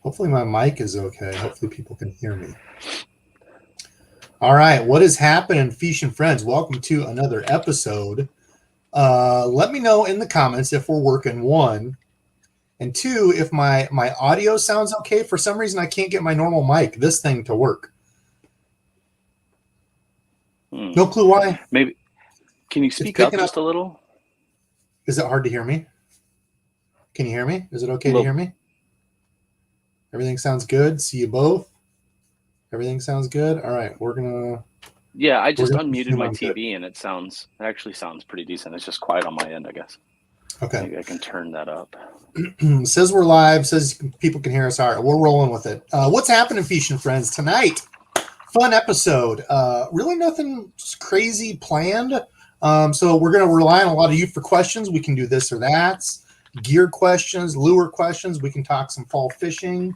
Hopefully my mic is okay. Hopefully people can hear me. All right, what is happening, Fish and Friends? Welcome to another episode. Let me know in the comments if we're working, one, and two, if my audio sounds okay. For some reason, I can't get my normal mic, this thing, to work. No clue why. Maybe. Can you speak up just a little? Is it hard to hear me? Can you hear me? Is it okay to hear me? Everything sounds good. See you both. Everything sounds good. All right, we're gonna. Yeah, I just unmuted my TV and it actually sounds pretty decent. It's just quiet on my end, I guess. Okay. Maybe I can turn that up. Says we're live. Says people can hear us. All right, we're rolling with it. What's happening, Fish and Friends, tonight? Fun episode. Really nothing crazy planned. So we're going to rely on a lot of you for questions. We can do this or that. Gear questions, lure questions. We can talk some fall fishing.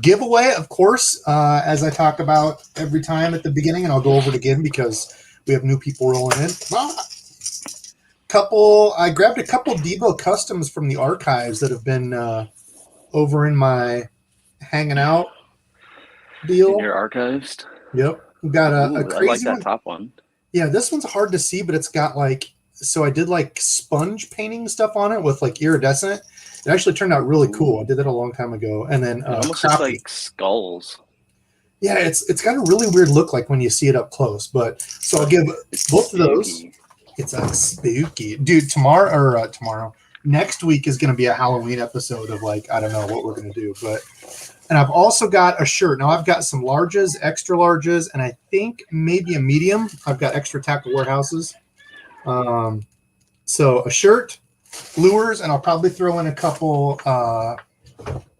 Giveaway, of course, as I talk about every time at the beginning, and I'll go over it again because we have new people rolling in. I grabbed a couple DEBO customs from the archives that have been over in my hanging out deal. In your archives? Yep. We've got a crazy I like that one. top one. Yeah, this one's hard to see, but it's got so I did sponge painting stuff on it with iridescent. It actually turned out really cool. I did that a long time ago. And then it almost looks like skulls. Yeah, it's got a really weird look when you see it up close. But so I'll give both of those. It's spooky. Dude, next week is going to be a Halloween episode of I don't know what we're going to do. And I've also got a shirt. Now I've got some larges, extra larges, and I think maybe a medium. I've got extra tackle warehouses. So a shirt, lures, and I'll probably throw in a couple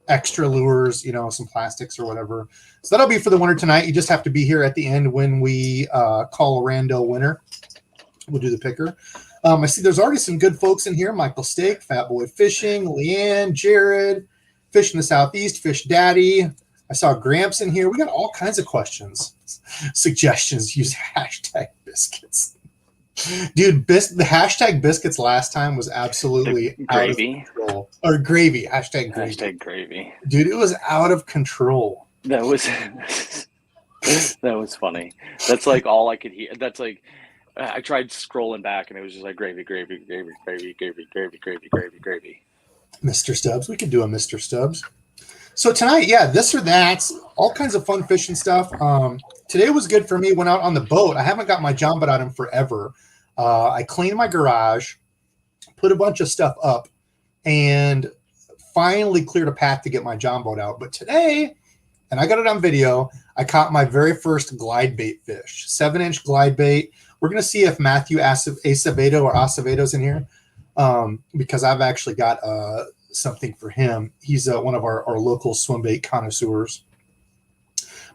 extra lures, some plastics or whatever. So that'll be for the winner tonight. You just have to be here at the end when we call a rando winner. We'll do the picker. I see there's already some good folks in here. Michael Stik, Fat Boy Fishing, Leanne, Jared, Fish in the Southeast, Fish Daddy. I saw Gramps in here. We got all kinds of questions. Suggestions. Use hashtag biscuits. Dude, the hashtag biscuits last time was absolutely out of control. Or gravy. Hashtag gravy. Hashtag gravy. Dude, it was out of control. That was funny. That's all I could hear. That's I tried scrolling back and it was just gravy, gravy, gravy, gravy, gravy, gravy, gravy, gravy, gravy. Mr. Stubbs. We could do a Mr. Stubbs. So tonight, yeah, this or that, all kinds of fun fishing stuff. Today was good for me. Went out on the boat. I haven't got my John boat out in forever. I cleaned my garage, put a bunch of stuff up, and finally cleared a path to get my John boat out. But today, and I got it on video, I caught my very first glide bait fish, 7-inch glide bait. We're going to see if Matthew Acevedo or Aceveto's in here. Because I've actually got something for him. He's one of our local swim bait connoisseurs.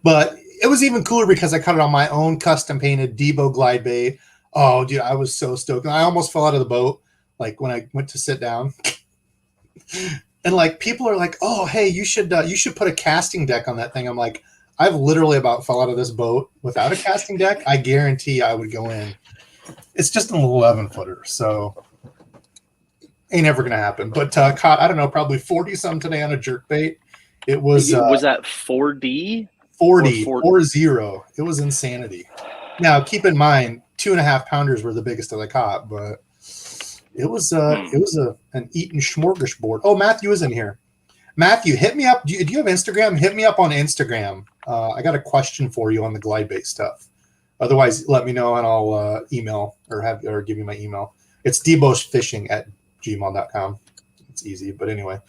But it was even cooler because I caught it on my own custom painted DEBO glide bait. Oh, dude, I was so stoked. I almost fell out of the boat when I went to sit down. And people are oh, hey, you should put a casting deck on that thing. I'm I've literally about fell out of this boat without a casting deck. I guarantee I would go in. It's just an 11-footer, so ain't ever gonna happen. But caught, I don't know, probably 40-some today on a jerkbait. It was that 4D? 40. It was insanity. Now keep in mind, 2.5 pounders were the biggest that I caught, but it was an eating smorgasbord. Oh, Matthew is in here. Matthew, hit me up. Do you have Instagram? Hit me up on Instagram. I got a question for you on the glide bait stuff. Otherwise, let me know and I'll email or give you my email. It's DEBO'Sfishing@gmail.com. It's easy, but anyway.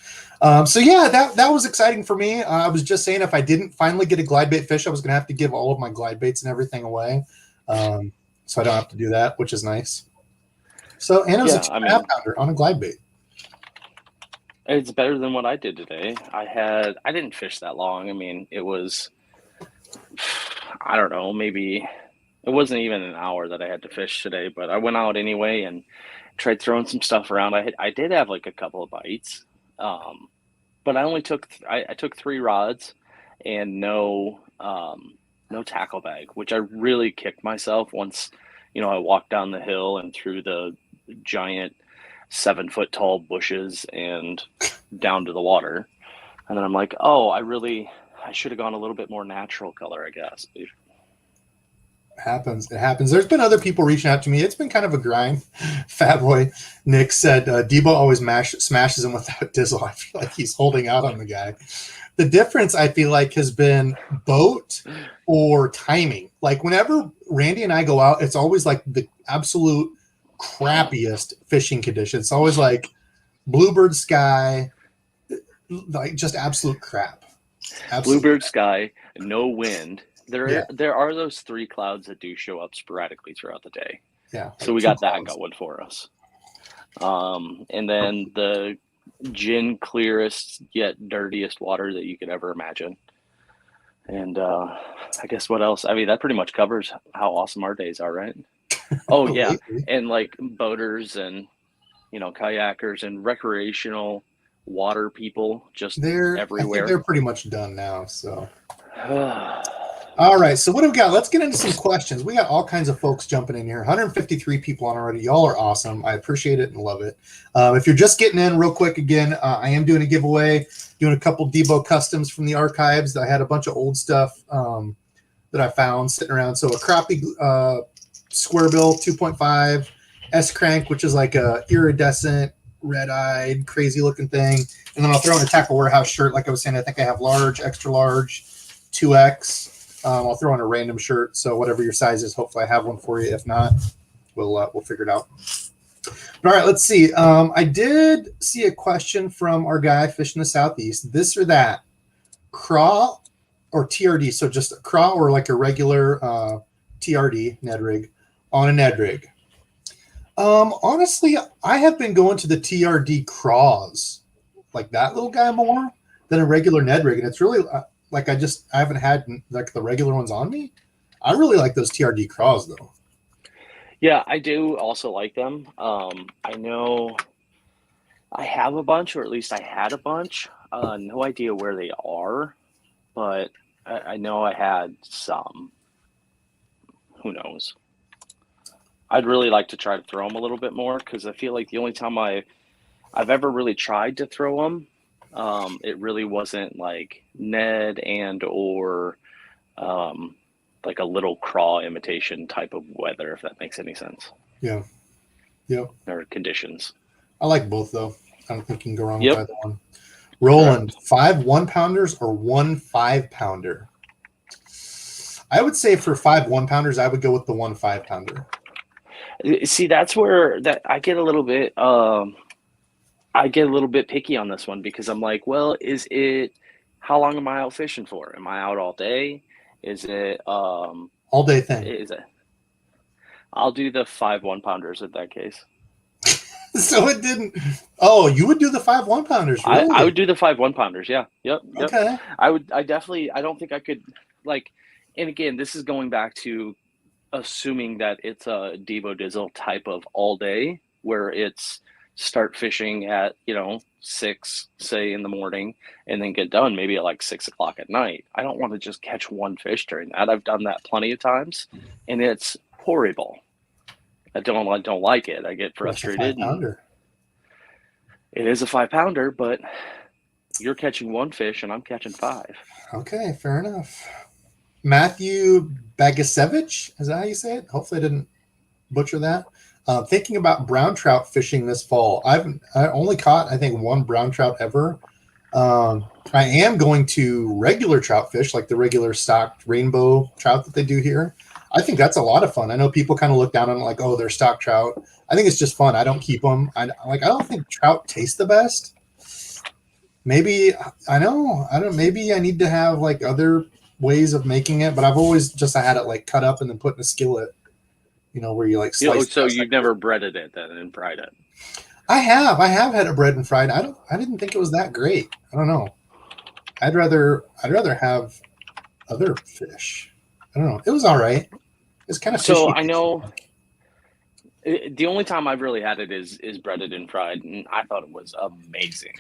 So yeah, that was exciting for me. I was just saying if I didn't finally get a glide bait fish, I was gonna have to give all of my glide baits and everything away. So I don't have to do that, which is nice. So and it was a 2.5 pounder on a glide bait. It's better than what I did today. I didn't fish that long. I mean, it was, I don't know, maybe it wasn't even an hour that I had to fish today, but I went out anyway and tried throwing some stuff around. I did have a couple of bites, but I only took 3 rods and no tackle bag, which I really kicked myself once, I walked down the hill and through the giant 7-foot tall bushes and down to the water. And then I'm like, oh, I should have gone a little bit more natural color, I guess. It happens. It happens. There's been other people reaching out to me. It's been kind of a grind. Fat Boy Nick said Debo always smashes him without Dizzle. I feel like he's holding out on the guy. The difference, I feel like, has been boat or timing. Like whenever Randy and I go out, it's always like the absolute crappiest fishing conditions. It's always like bluebird sky, like just absolute crap. Bluebird sky, no wind. There are those 3 clouds that do show up sporadically throughout the day. Yeah. So we got that going for us. And then the gin clearest yet dirtiest water that you could ever imagine. And I guess what else? I mean, that pretty much covers how awesome our days are, right? Oh yeah, and like boaters and kayakers and recreational water people just everywhere. I think they're pretty much done now. So. All right, so what do we got? Let's get into some questions. We got all kinds of folks jumping in here. 153 people on already. Y'all are awesome. I appreciate it and love it. If you're just getting in real quick, again, I am doing a giveaway, doing a couple Debo customs from the archives. I had a bunch of old stuff that I found sitting around. So a crappie square bill 2.5 S-crank, which is like a iridescent, red-eyed, crazy-looking thing. And then I'll throw in a Tackle Warehouse shirt. Like I was saying, I think I have large, extra large, 2X. I'll throw in a random shirt, so whatever your size is, hopefully I have one for you. If not, we'll figure it out. But all right, let's see. I did see a question from our guy fishing the Southeast. This or that, craw or TRD? So just a craw or like a regular TRD Ned Rig on a Ned Rig. Honestly, I have been going to the TRD craws, like that little guy, more than a regular Ned Rig, and it's really like I haven't had like the regular ones on me. I really like those TRD craws though. Yeah, I do also like them. I know I have a bunch, or at least I had a bunch. No idea where they are, but I know I had some. Who knows? I'd really like to try to throw them a little bit more, because I feel like the only time I've ever really tried to throw them, it really wasn't like Ned and or like a little craw imitation type of weather, if that makes any sense. Yeah. Yep. Or conditions. I like both though. I don't think you can go wrong with either one. Roland, 5 1-pounders or 1 5-pounder? I would say for 5 1-pounders, I would go with the 1 5-pounder. See, that's where I get a little bit picky on this one, because I'm like, well, how long am I out fishing for? Am I out all day? Is it all day thing? Is it? I'll do the 5 1-pounders in that case. So it didn't. Oh, you would do the 5 1-pounders? Really? I would do the 5 1-pounders. Yeah. Yep. Okay. I don't think I could, like, and again, this is going back to assuming that it's a Debo Dizzle type of all day, where it's start fishing at 6, say, in the morning, and then get done maybe at like 6 o'clock at night. I don't want to just catch one fish during that. I've done that plenty of times, and it's horrible. I don't like it. I get frustrated. It is a 5-pounder, but you're catching one fish and I'm catching 5. Okay, fair enough. Matthew Bagasevich, is that how you say it? Hopefully I didn't butcher that. Thinking about brown trout fishing this fall. I only caught, I think, 1 brown trout ever. I am going to regular trout fish, like the regular stocked rainbow trout that they do here. I think that's a lot of fun. I know people kind of look down on it like, oh, they're stock trout. I think it's just fun. I don't keep them. I don't think trout taste the best. Maybe maybe I need to have like other ways of making it, but I've always just had it like cut up and then put in a skillet, where you like slice. So you've never breaded it then and fried it? I have had it bread and fried. I didn't think it was that great. I don't know. I'd rather have other fish. I don't know. It was all right. It's kind of fishy. So I know the only time I've really had it is breaded and fried, and I thought it was amazing.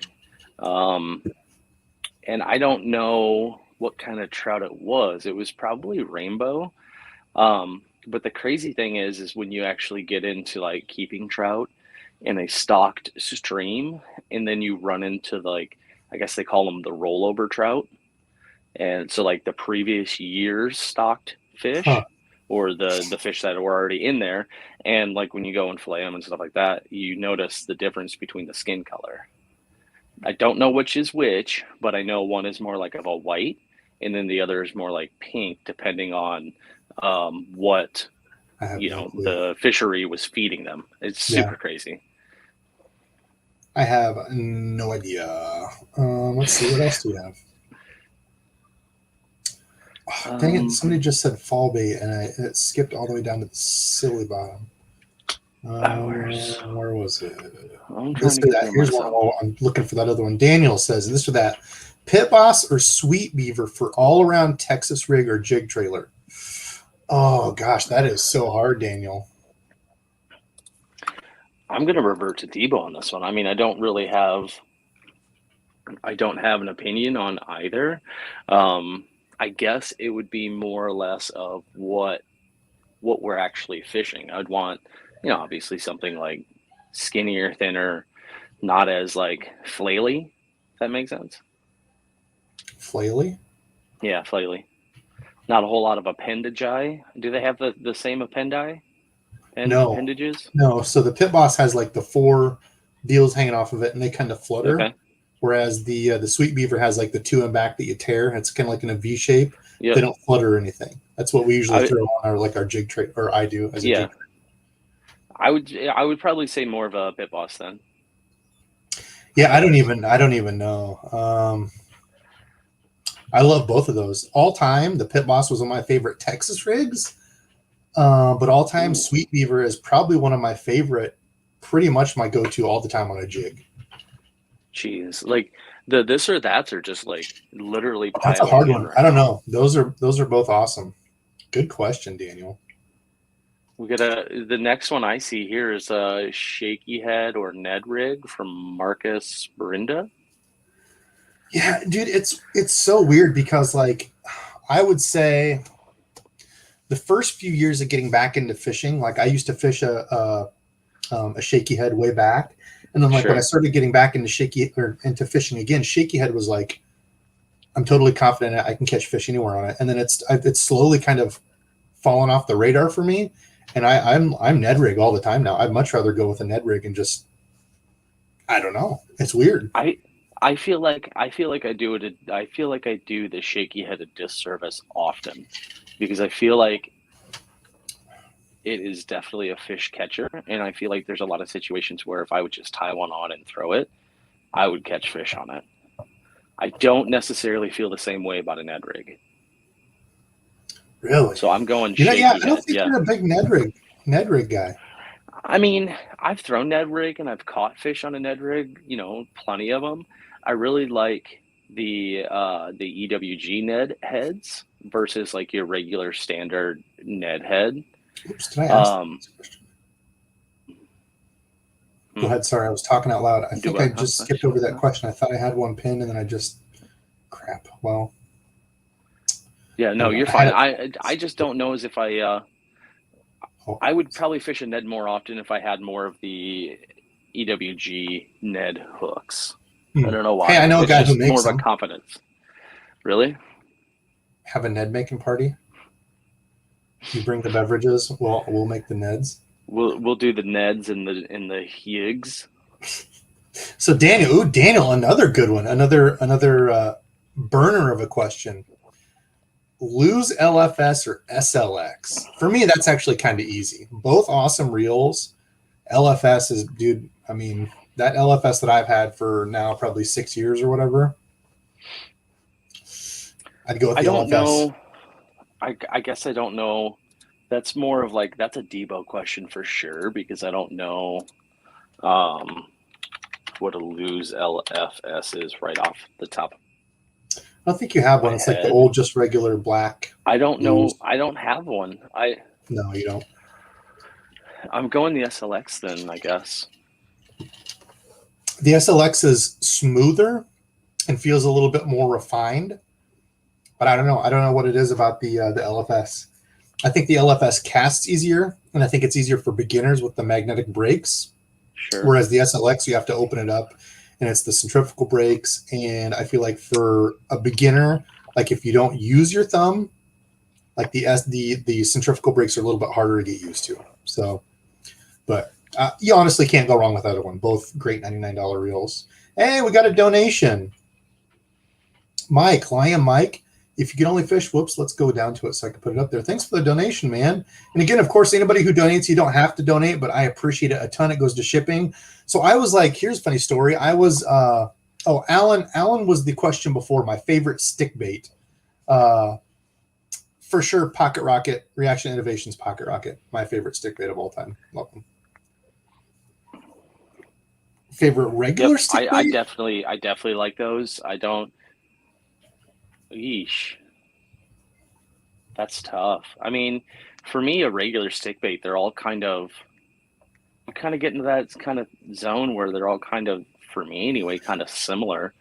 And I don't know what kind of trout it was. It was probably rainbow. But the crazy thing is when you actually get into like keeping trout in a stocked stream, and then you run into like I guess they call them the rollover trout. And so like the previous year's stocked fish Huh. or the fish that were already in there. And like when you go and fillet them and stuff like that, you notice the difference between the skin color. I don't know which is which, but I know one is more like of a white and then the other is more like pink, depending on what, I have you no know, clue. the fishery was feeding them. It's super crazy. I have no idea. Let's see, what else do we have? Oh, dang it! Somebody just said fall bait, and it skipped all the way down to the silly bottom. Where was it? I'm trying This to or get that. there Here's myself. one. I'm looking for that other one. Daniel says this or that. Pit Boss or Sweet Beaver for all around Texas rig or jig trailer. Oh gosh, that is so hard, Daniel. I'm going to revert to Debo on this one. I mean, I don't have an opinion on either. I guess it would be more or less of what we're actually fishing. I'd want, you know, obviously something like skinnier, thinner, not as like flaily. If that makes sense. Flaily? Yeah, flaily. Not a whole lot of appendage. Do they have the same appendages? No. So the Pit Boss has like the 4 deals hanging off of it, and they kind of flutter. Okay. Whereas the Sweet Beaver has like the 2 in back that you tear. It's kind of like in a V shape. Yep. They don't flutter or anything. That's what we usually throw on our jig trade, or I do as a jig trade. I would probably say more of a Pit Boss then. Yeah, I don't even know. I love both of those. All time, the Pit Boss was one of my favorite Texas rigs. But all time, Sweet Beaver is probably one of my favorite, pretty much my go-to all the time on a jig. Jeez, like the this or that's are just like literally. That's a hard one. I don't know. Those are both awesome. Good question, Daniel. We got the next one I see here is a Shaky Head or Ned Rig from Marcus Brinda. Yeah, dude, it's so weird because like I would say the first few years of getting back into fishing, like I used to fish a Shaky Head way back, and then like when I started getting back into fishing again, Shaky Head was like, I'm totally confident I can catch fish anywhere on it, and then it's slowly kind of fallen off the radar for me, and I'm Ned Rig all the time now. I'd much rather go with a Ned Rig and just, I don't know, it's weird. I feel like I do the Shaky Head a disservice often, because I feel like it is definitely a fish catcher, and I feel like there's a lot of situations where if I would just tie one on and throw it, I would catch fish on it. I don't necessarily feel the same way about a Ned Rig. Really? So I'm going Shaky Head. I don't think you're a big Ned Rig guy. I mean, I've thrown Ned Rig and I've caught fish on a Ned Rig, you know, plenty of them. I really like the EWG Ned heads versus like your regular standard Ned head. Oops, did I ask this question? Go ahead. Sorry, I was talking out loud. I think I just skipped over that question. I thought I had one pinned, and then I just crap. Well, yeah, no, you're fine. I just don't know as if I would probably fish a Ned more often if I had more of the EWG Ned hooks. I don't know why. Hey, I know a guy who makes more them. of a confidence. Really? Have a Ned making party. You bring the beverages. We'll make the Neds. We'll do the Neds and the Higgs. So Daniel, another good one, another burner of a question. Lose LFS or SLX? For me, that's actually kind of easy. Both awesome reels. LFS is, dude. I mean, that LFS that I've had for now probably 6 years or whatever. I'd go with the LFS. I don't know. I guess I don't know. That's more of like, that's a Debo question for sure, because I don't know what a lose LFS is right off the top. I don't think you have one. It's like the old, just regular black. I don't know. I don't have one. No, you don't. I'm going the SLX then, I guess. The SLX is smoother and feels a little bit more refined. But I don't know. I don't know what it is about the LFS. I think the LFS casts easier, and I think it's easier for beginners with the magnetic brakes. Sure. Whereas the SLX, you have to open it up, and it's the centrifugal brakes. And I feel like for a beginner, like if you don't use your thumb, like the centrifugal brakes are a little bit harder to get used to. So, but you honestly can't go wrong with either one. Both great $99 reels. Hey, we got a donation. Mike, Lion Mike, if you can only fish, whoops, let's go down to it so I can put it up there. Thanks for the donation, man. And again, of course, anybody who donates, you don't have to donate, but I appreciate it a ton. It goes to shipping. So I was like, here's a funny story. I was, Alan was the question before, my favorite stick bait. For sure, Pocket Rocket, Reaction Innovations Pocket Rocket, my favorite stick bait of all time. Love them. Favorite regular stick bait? I definitely like those. I don't. Yeesh. That's tough. I mean, for me, a regular stick bait, they're all kind of get into that kind of zone where they're all kind of, for me anyway, kind of similar.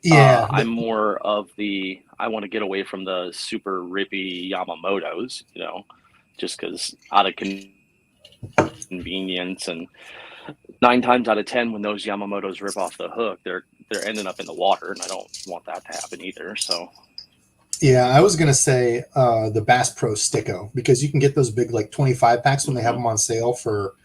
Yeah. I'm more of I want to get away from the super rippy Yamamotos, just because out of convenience, and 9 times out of 10 when those Yamamotos rip off the hook, they're ending up in the water, and I don't want that to happen either. So yeah, I was gonna say the Bass Pro Sticko, because you can get those big like 25 packs when they have them on sale for,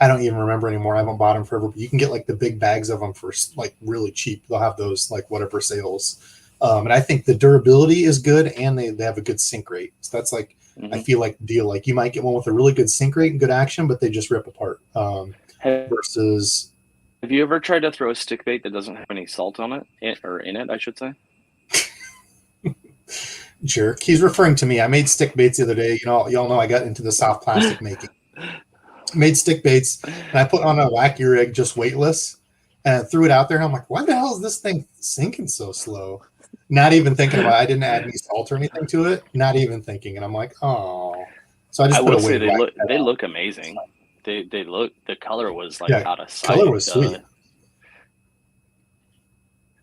I don't even remember anymore. I haven't bought them forever, but you can get like the big bags of them for like really cheap. They'll have those like whatever sales. And I think the durability is good, and they have a good sink rate. So that's like, I feel like the deal. Like you might get one with a really good sink rate and good action, but they just rip apart. Versus, have you ever tried to throw a stick bait that doesn't have any salt on it, or in it, I should say? Jerk. He's referring to me. I made stick baits the other day. Y'all know I got into the soft plastic making. Made stick baits, and I put on a wacky rig, just weightless, and threw it out there. And I'm like, why the hell is this thing sinking so slow? Not even thinking about it. I didn't add any salt or anything to it. Not even thinking. And I'm like, oh. So I just put say they look amazing. They look, the color was like out of sight. Color was sweet.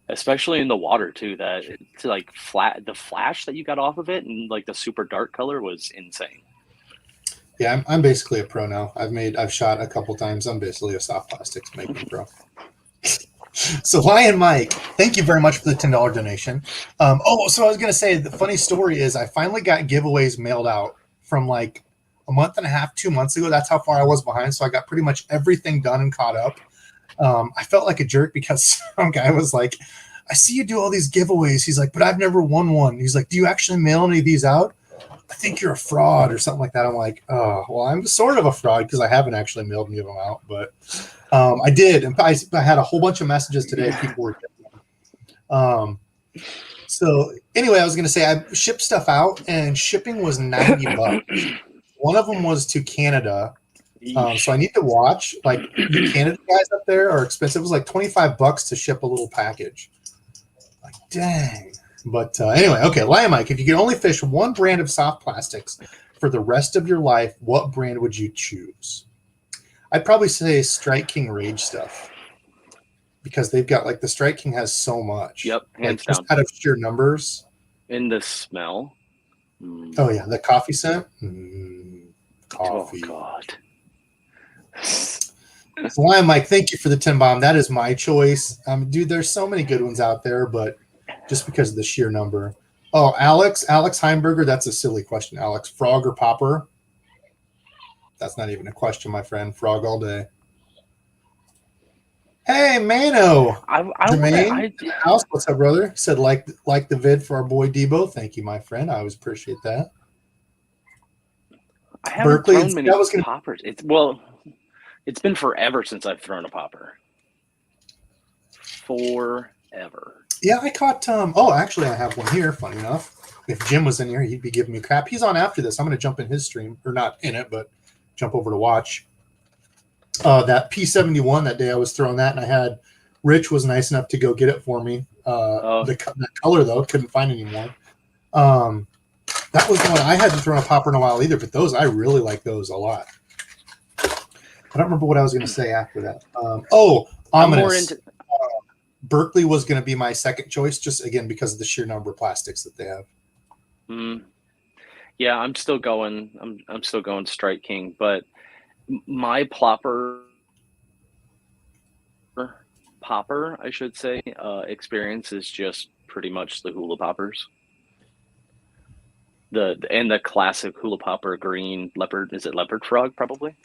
Especially in the water too, that to like the flash that you got off of it, and like the super dark color was insane. Yeah, I'm basically a pro now. I've shot a couple times. I'm basically a soft plastics making pro. So Lion Mike, thank you very much for the $10 donation. So I was gonna say, the funny story is I finally got giveaways mailed out from like a month and a half, 2 months ago. That's how far I was behind. So I got pretty much everything done and caught up. I felt like a jerk because some guy was like, I see you do all these giveaways. He's like, but I've never won one. He's like, do you actually mail any of these out? I think you're a fraud or something like that. I'm like, oh, well, I'm sort of a fraud because I haven't actually mailed any of them out, but I did. And I had a whole bunch of messages today. People were so anyway, I was going to say I shipped stuff out, and shipping was $90. One of them was to Canada. So I need to watch, like, you Canada guys up there are expensive. It was like $25 to ship a little package. Like, dang. But anyway, okay, Lion Mike, if you could only fish one brand of soft plastics for the rest of your life, what brand would you choose? I'd probably say Strike King Rage stuff, because they've got, like, the Strike King has so much. Yep, hands down. Just out of sheer numbers. In the smell. Oh, yeah, the coffee scent. Coffee. Oh, God. So Lion Mike, thank you for the 10 bomb. That is my choice. Dude, there's so many good ones out there, but just because of the sheer number. Oh, Alex Heimberger, that's a silly question, Alex. Frog or popper? That's not even a question, my friend. Frog all day. Hey, Mano. House, what's up, brother? Said like the vid for our boy Debo. Thank you, my friend. I always appreciate that. I haven't thrown many poppers. It's been forever since I've thrown a popper. Forever. Yeah, I caught actually I have one here, funny enough. If Jim was in here, he'd be giving me crap. He's on after this. I'm gonna jump in his stream, or not in it, but jump over to watch. That P71, that day I was throwing that, and I had Rich was nice enough to go get it for me. The color though, couldn't find anymore. That was the one I hadn't thrown a popper in a while either, but those, I really like those a lot. I don't remember what I was going to say after that. Ominous. Berkeley was going to be my second choice, just again because of the sheer number of plastics that they have. Yeah, I'm still going. I'm still going Strike King, but my plopper popper, I should say, experience is just pretty much the hula poppers. The classic hula popper green leopard, is it leopard frog probably?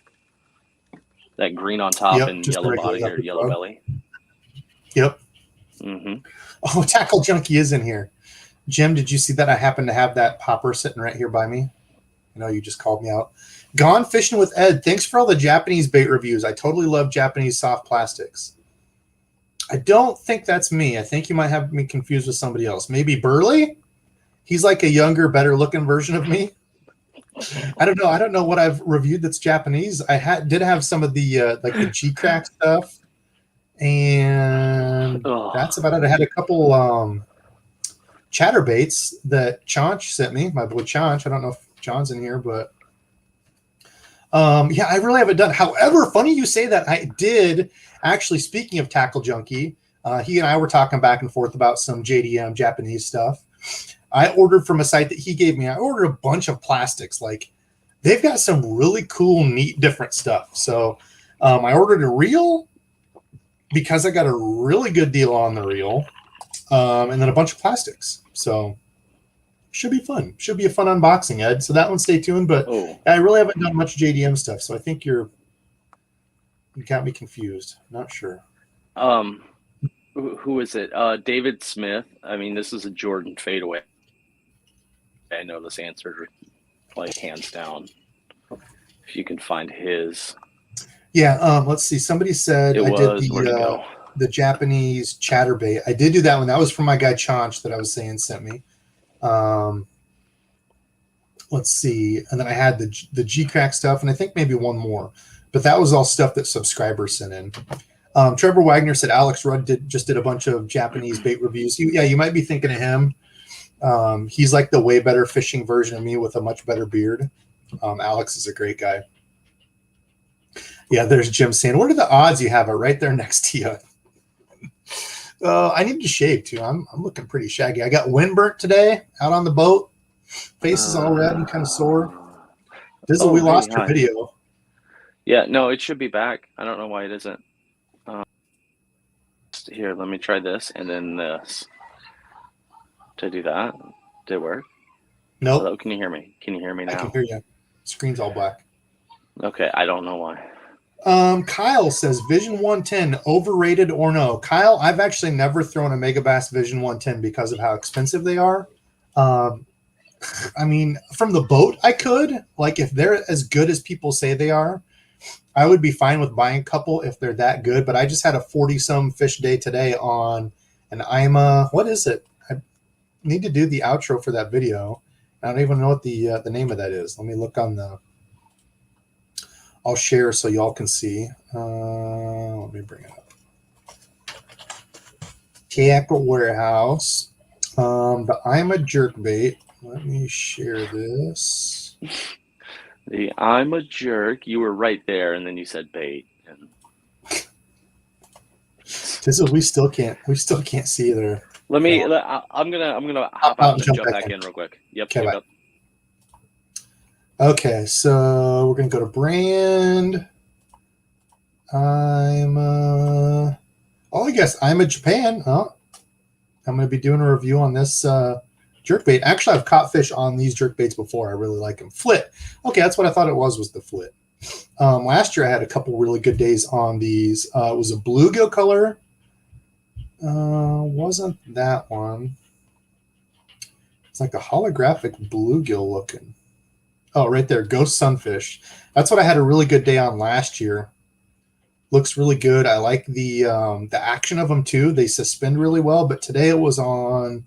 That green on top and yellow body or yellow belly. Yep. Mm-hmm. Oh, Tackle Junkie is in here. Jim, did you see that? I happen to have that popper sitting right here by me. I know you just called me out. Gone Fishing with Ed. Thanks for all the Japanese bait reviews. I totally love Japanese soft plastics. I don't think that's me. I think you might have me confused with somebody else. Maybe Burley? He's like a younger, better looking version of me. I don't know. I don't know what I've reviewed that's Japanese. I did have some of the like the G-Crack stuff. And that's about it. I had a couple chatterbaits that Chonch sent me, my boy Chonch. I don't know if John's in here, but yeah, I really haven't done. However, funny you say that. I did actually, speaking of Tackle Junkie, he and I were talking back and forth about some JDM Japanese stuff. I ordered from a site that he gave me. I ordered a bunch of plastics. Like, they've got some really cool, neat, different stuff. So I ordered a reel because I got a really good deal on the reel, and then a bunch of plastics. So should be fun. Should be a fun unboxing, Ed. So that one, stay tuned. But I really haven't done much JDM stuff, so I think you got me confused. Not sure. Who is it? David Smith. I mean, this is a Jordan fadeaway. I know this answer, like, hands down. If you can find his. Yeah, let's see. Somebody said I did the Japanese chatterbait. I did do that one. That was from my guy Chonch that I was saying sent me. Let's see. And then I had the G-Crack stuff, and I think maybe one more. But that was all stuff that subscribers sent in. Trevor Wagner said Alex Rudd just did a bunch of Japanese bait reviews. You might be thinking of him. He's like the way better fishing version of me with a much better beard. Alex is a great guy. Yeah, there's Jim saying, what are the odds you have it right there next to you? I need to shave too. I'm looking pretty shaggy. I got windburnt today out on the boat. Face is all red and kind of sore. Dizzle, we lost your video. Yeah, no, it should be back. I don't know why it isn't. Here, let me try this and then this. Did I do that? Did it work? No. Nope. Hello, can you hear me? Can you hear me now? I can hear you. Screen's all black. Okay, I don't know why. Kyle says Vision 110 overrated or no? Kyle, I've actually never thrown a Megabass Vision 110 because of how expensive they are. I mean, from the boat, I could. Like, if they're as good as people say they are, I would be fine with buying a couple if they're that good. But I just had a 40-some fish day today on an IMA. What is it? I need to do the outro for that video. I don't even know what the name of that is. Let me look on the. I'll share so y'all can see. Let me bring it up. Tackle Warehouse. The I'm a Jerkbait. Let me share this. The I'm a jerk. You were right there, and then you said bait. And... This is we still can't see there. Let me. I'm gonna hop out and jump back in real quick. Yep. Okay, okay, so we're gonna go to brand. I guess I'm a Japan. Oh, I'm gonna be doing a review on this jerkbait. Actually, I've caught fish on these jerkbaits before. I really like them. Flit. Okay, that's what I thought it was the flit. Last year I had a couple really good days on these. It was a bluegill color. Wasn't that one? It's like a holographic bluegill looking. Oh, right there, Ghost Sunfish. That's what I had a really good day on last year. Looks really good. I like the action of them too. They suspend really well. But today it was on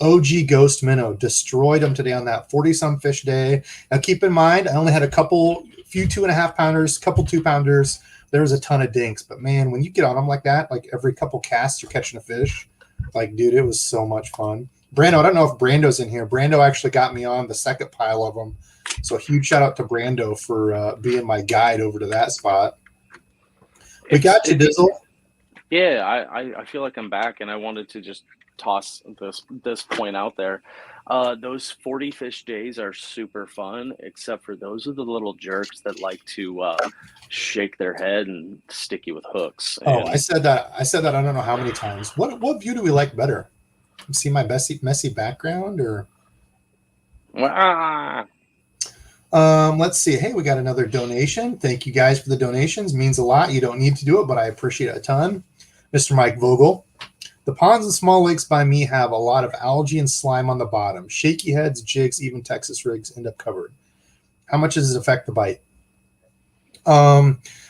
OG Ghost Minnow. Destroyed them today on that 40-some fish day. Now keep in mind, I only had a few 2.5 pounders, couple 2 pounders. There was a ton of dinks. But man, when you get on them like that, like every couple casts you're catching a fish. Like, dude, it was so much fun. Brando, I don't know if Brando's in here. Brando actually got me on the second pile of them. So a huge shout out to Brando for being my guide over to that spot. We got you, Dizzle. Yeah, I feel like I'm back, and I wanted to just toss this point out there. Those 40 fish days are super fun, except for those are the little jerks that like to shake their head and stick you with hooks. Oh, And I said that. I don't know how many times. What view do we like better? See my messy background, or let's see. Hey, we got another donation. Thank you guys for the donations. Means a lot. You don't need to do it, but I appreciate it a ton. Mr. Mike Vogel. The ponds and small lakes by me have a lot of algae and slime on the bottom. Shaky heads, jigs, even Texas rigs end up covered. How much does it affect the bite?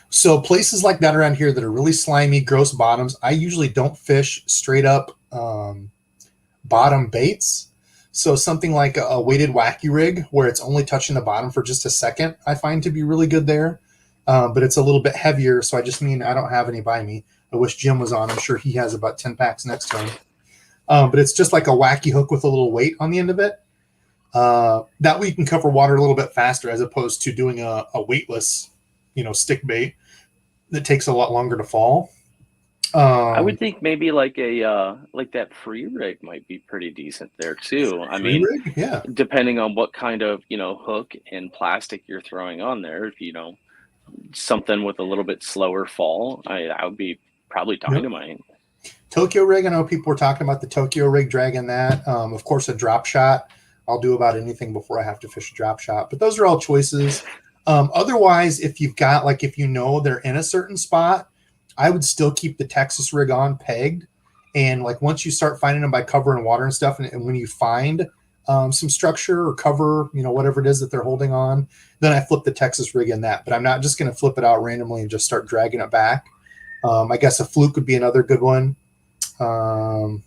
So places like that around here that are really slimy, gross bottoms, I usually don't fish straight up bottom baits. So something like a weighted wacky rig where it's only touching the bottom for just a second, I find to be really good there. But it's a little bit heavier, so I don't have any by me. I wish Jim was on. I'm sure he has about 10 packs next to him. But it's just like a wacky hook with a little weight on the end of it. That way you can cover water a little bit faster as opposed to doing a weightless, stick bait that takes a lot longer to fall. I would think maybe like that free rig might be pretty decent there too. I mean, rig? Yeah. Depending on what kind of hook and plastic you're throwing on there, if something with a little bit slower fall, I would be probably dynamite. Yep. Tokyo rig. I know people were talking about the Tokyo rig, dragging that. Of course, a drop shot. I'll do about anything before I have to fish a drop shot. But those are all choices. Otherwise, if you've got if they're in a certain spot, I would still keep the Texas rig on pegged. And once you start finding them by cover and water and stuff, and when you find some structure or cover, whatever it is that they're holding on, then I flip the Texas rig in that. But I'm not just going to flip it out randomly and just start dragging it back. I guess a fluke would be another good one. I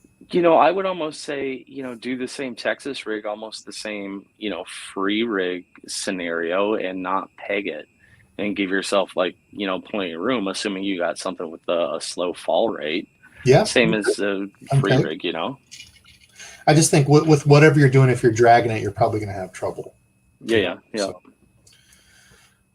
would almost say, do the same Texas rig, almost the same, free rig scenario, and not peg it, and give yourself plenty of room, assuming you got something with a slow fall rate. Yeah. Same as a free rig, I just think with whatever you're doing, if you're dragging it, you're probably going to have trouble. Yeah. So.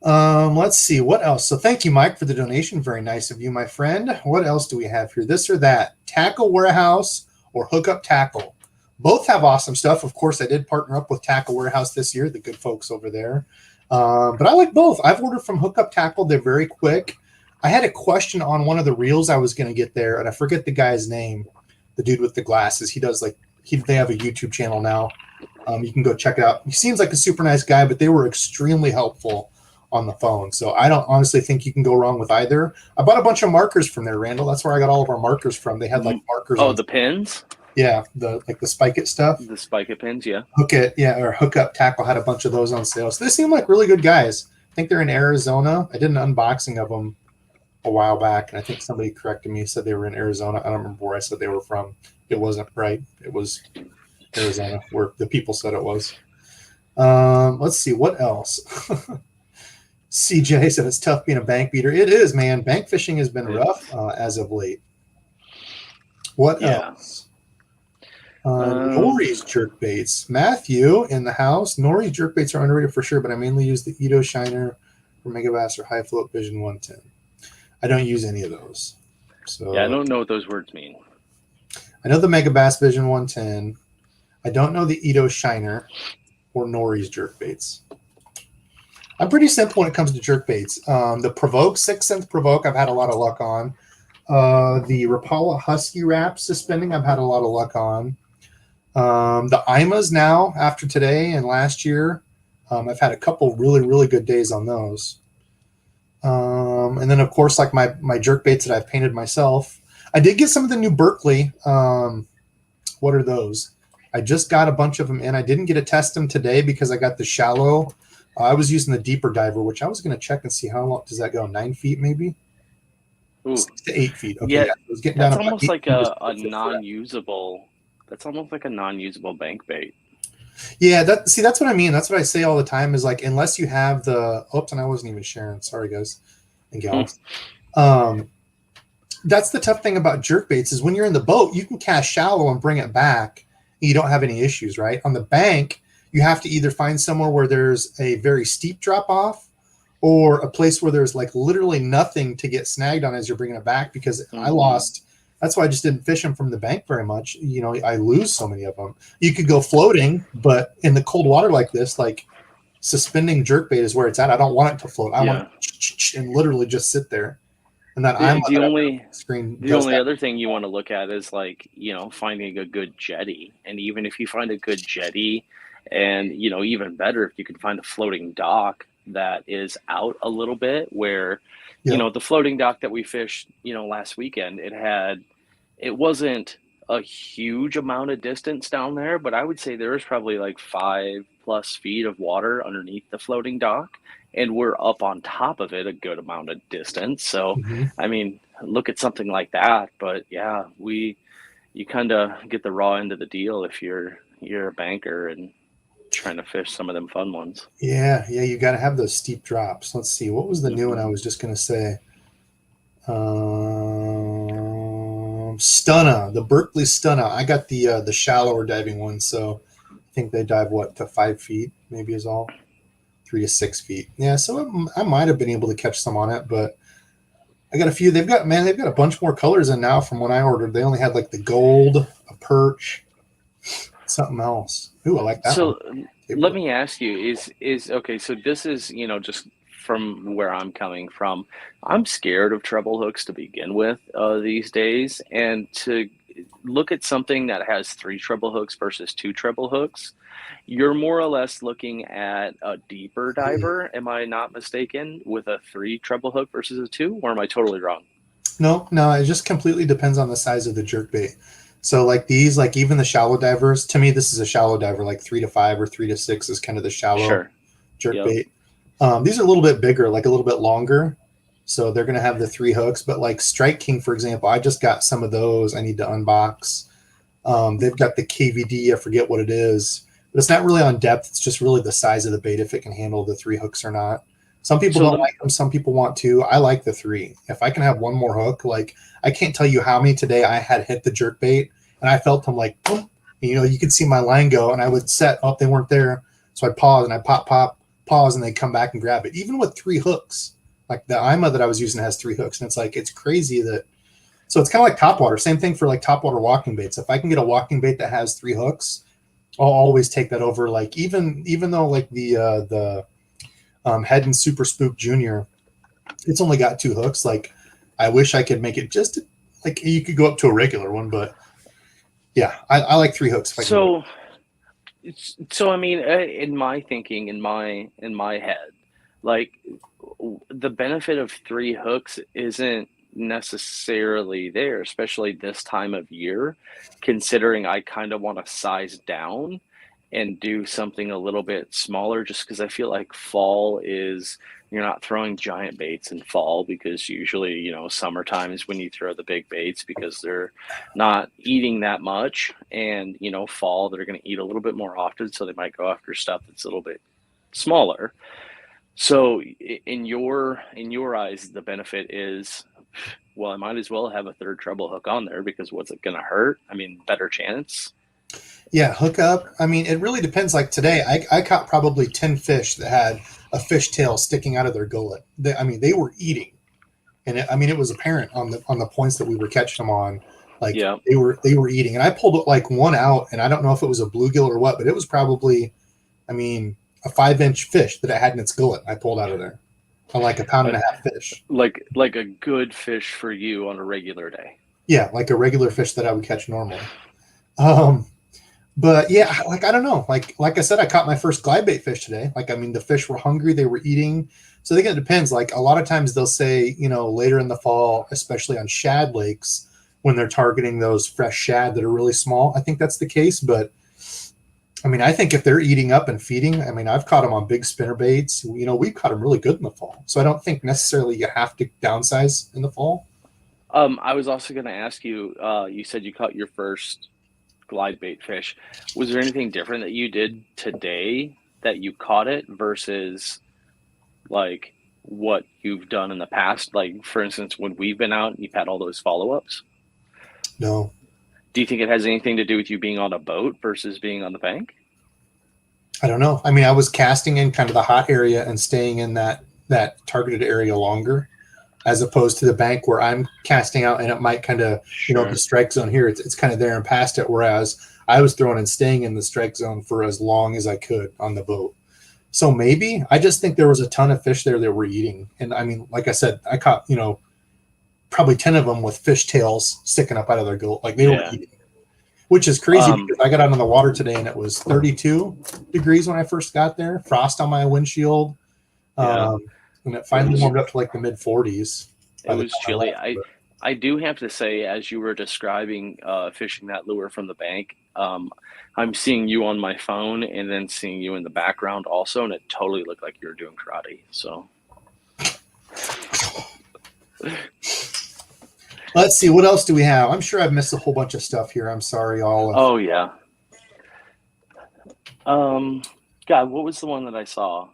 Let's see what else. So thank you, Mike, for the donation. Very nice of you, my friend. What else do we have here? This or that? Tackle Warehouse or Hookup Tackle? Both have awesome stuff. Of course, I did partner up with Tackle Warehouse this year, the good folks over there. But I like both. I've ordered from Hookup Tackle. They're very quick. I had a question on one of the reels I was going to get there, and I forget the guy's name, the dude with the glasses. He does they have a YouTube channel now. You can go check it out. He seems like a super nice guy, but they were extremely helpful on the phone. So I don't honestly think you can go wrong with either. I bought a bunch of markers from there, Randall. That's where I got all of our markers from. They had markers. Oh, the pins? Yeah, the Spike It stuff. The Spike It pins, yeah. Or Hookup Tackle had a bunch of those on sale. So they seem like really good guys. I think they're in Arizona. I did an unboxing of them a while back, and I think somebody corrected me, said they were in Arizona. I don't remember where I said they were from. It wasn't right. It was Arizona, where the people said it was. Let's see, what else? CJ said it's tough being a bank beater. It is, man. Bank fishing has been rough as of late. What else? Nori's jerk baits. Matthew in the house. Nori's jerk baits are underrated for sure, but I mainly use the Edo Shiner for Megabass or High Float Vision 110. I don't use any of those. So yeah, I don't know what those words mean. I know the Megabass Vision 110. I don't know the Edo Shiner or Nori's jerk baits. I'm pretty simple when it comes to jerk baits. The Provoke, 6 cents Provoke, I've had a lot of luck on. The Rapala Husky Wrap suspending, I've had a lot of luck on. The Imas now, after today and last year, I've had a couple really, really good days on those. And then, of course, my jerk baits that I've painted myself. I did get some of the new Berkeley. What are those? I just got a bunch of them in. I didn't get to test them today because I got the shallow. I was using the deeper diver, which I was going to check and see how long does that go. 9 feet, maybe. Ooh. 6 to 8 feet. Okay, yeah, it was getting that's down almost like a non-usable. That's almost like a non-usable bank bait. Yeah, that's what I mean. That's what I say all the time. Is unless you have the. Oops, and I wasn't even sharing. Sorry, guys and gals. That's the tough thing about jerk baits is when you're in the boat, you can cast shallow and bring it back. And you don't have any issues, right? On the bank, you have to either find somewhere where there's a very steep drop off or a place where there's literally nothing to get snagged on as you're bringing it back, because I lost That's why I just didn't fish them from the bank very much. You know, I lose so many of them. You could go floating, but in the cold water like this, like suspending jerkbait is where it's at. I don't want it to float. I want it and literally just sit there. And then the only screen the only other thing you want to look at is like, you know, finding a good jetty. And even if you find a good jetty, and you know, even better if you can find a floating dock that is out a little bit, where you know, the floating dock that we fished, you know, last weekend, it wasn't a huge amount of distance down there, but I would say there was probably like 5+ feet of water underneath the floating dock, and we're up on top of it a good amount of distance. So, I mean, look at something like that. But yeah, you kind of get the raw end of the deal if you're a banker and trying to fish some of them fun ones. Yeah, you got to have those steep drops. Let's see, what was the new one I was just going to say? Stunna, the Berkeley Stunna. I got the shallower diving one, so I think they dive to 5 feet, maybe is all 3 to 6 feet. Yeah, so I might have been able to catch some on it, but I got a few. They've got a bunch more colors in now from when I ordered. They only had like the gold, a perch, something else. Ooh, I like that. So let me ask you: is okay? So this is, you know, just from where I'm coming from, I'm scared of treble hooks to begin with these days, and to look at something that has 3 treble hooks versus 2 treble hooks, you're more or less looking at a deeper diver. Am I not mistaken, with a 3 treble hook versus a 2, or am I totally wrong? No, it just completely depends on the size of the jerkbait. So like these, like even the shallow divers, to me, this is a shallow diver, like 3 to 5 or 3 to 6 is kind of the shallow jerkbait. These are a little bit bigger, like a little bit longer. So they're going to have the 3 hooks, but like Strike King, for example, I just got some of those. I need to unbox. They've got the KVD. I forget what it is, but it's not really on depth. It's just really the size of the bait, if it can handle the 3 hooks or not. Some people don't like them. Some people want to. I like the 3. If I can have one more hook, like I can't tell you how many today I had hit the jerkbait and I felt them like, boom, you know, you could see my line go and I would set up. They weren't there. So I'd pause and I'd pause, and they come back and grab it. Even with 3 hooks, like the IMA that I was using has 3 hooks. And it's like, it's crazy that, so it's kind of like topwater. Same thing for like topwater walking baits. If I can get a walking bait that has 3 hooks, I'll always take that over. Like even though like the Head and Super Spook Junior, it's only got 2 hooks. Like I wish I could make it just like you could go up to a regular one, but yeah, I like 3 hooks. So I mean, in my thinking, in my head, like the benefit of 3 hooks isn't necessarily there, especially this time of year, considering I kind of want to size down and do something a little bit smaller, just because I feel like fall is, you're not throwing giant baits in fall, because usually, you know, summertime is when you throw the big baits because they're not eating that much, and you know, fall they're going to eat a little bit more often, so they might go after stuff that's a little bit smaller. So in your eyes, the benefit is, well, I might as well have a 3rd treble hook on there, because what's it going to hurt? I mean, better chance. Yeah, hook up. I mean, it really depends. Like today, I caught probably 10 fish that had a fish tail sticking out of their gullet. They were eating, and it was apparent on the points that we were catching them on. Like they were eating, and I pulled like one out, and I don't know if it was a bluegill or what, but it was probably, I mean, a 5-inch fish that it had in its gullet. I pulled out of there on like a 1.5 pound fish. Like a good fish for you on a regular day. Yeah, like a regular fish that I would catch normally. But yeah, like I don't know. Like I said, I caught my first glide bait fish today. Like, I mean, the fish were hungry, they were eating. So I think it depends. Like a lot of times they'll say, you know, later in the fall, especially on shad lakes, when they're targeting those fresh shad that are really small, I think that's the case. But I mean, I think if they're eating up and feeding, I mean, I've caught them on big spinner baits. You know, we've caught them really good in the fall. So I don't think necessarily you have to downsize in the fall. I was also going to ask you, you said you caught your first glide bait fish. Was there anything different that you did today that you caught it versus like what you've done in the past? Like, for instance, when we've been out and you've had all those follow-ups? No. Do you think it has anything to do with you being on a boat versus being on the bank? I don't know. I mean, I was casting in kind of the hot area and staying in that targeted area longer. as opposed to the bank where I'm casting out and it might kind of, the strike zone here, it's kind of there and past it. Whereas I was throwing and staying in the strike zone for as long as I could on the boat. So maybe I just think there was a ton of fish there that were eating. And I mean, like I said, I caught, probably 10 of them with fish tails sticking up out of their gill. Like they were eating, which is crazy because I got out on the water today and it was 32 degrees when I first got there, frost on my windshield. And it finally warmed up to like the mid 40s. It was chilly. I do have to say, as you were describing fishing that lure from the bank, I'm seeing you on my phone and then seeing you in the background also, and it totally looked like you were doing karate. So let's see, what else do we have? I'm sure I've missed a whole bunch of stuff here. I'm sorry, all. Oh yeah. God, what was the one that I saw?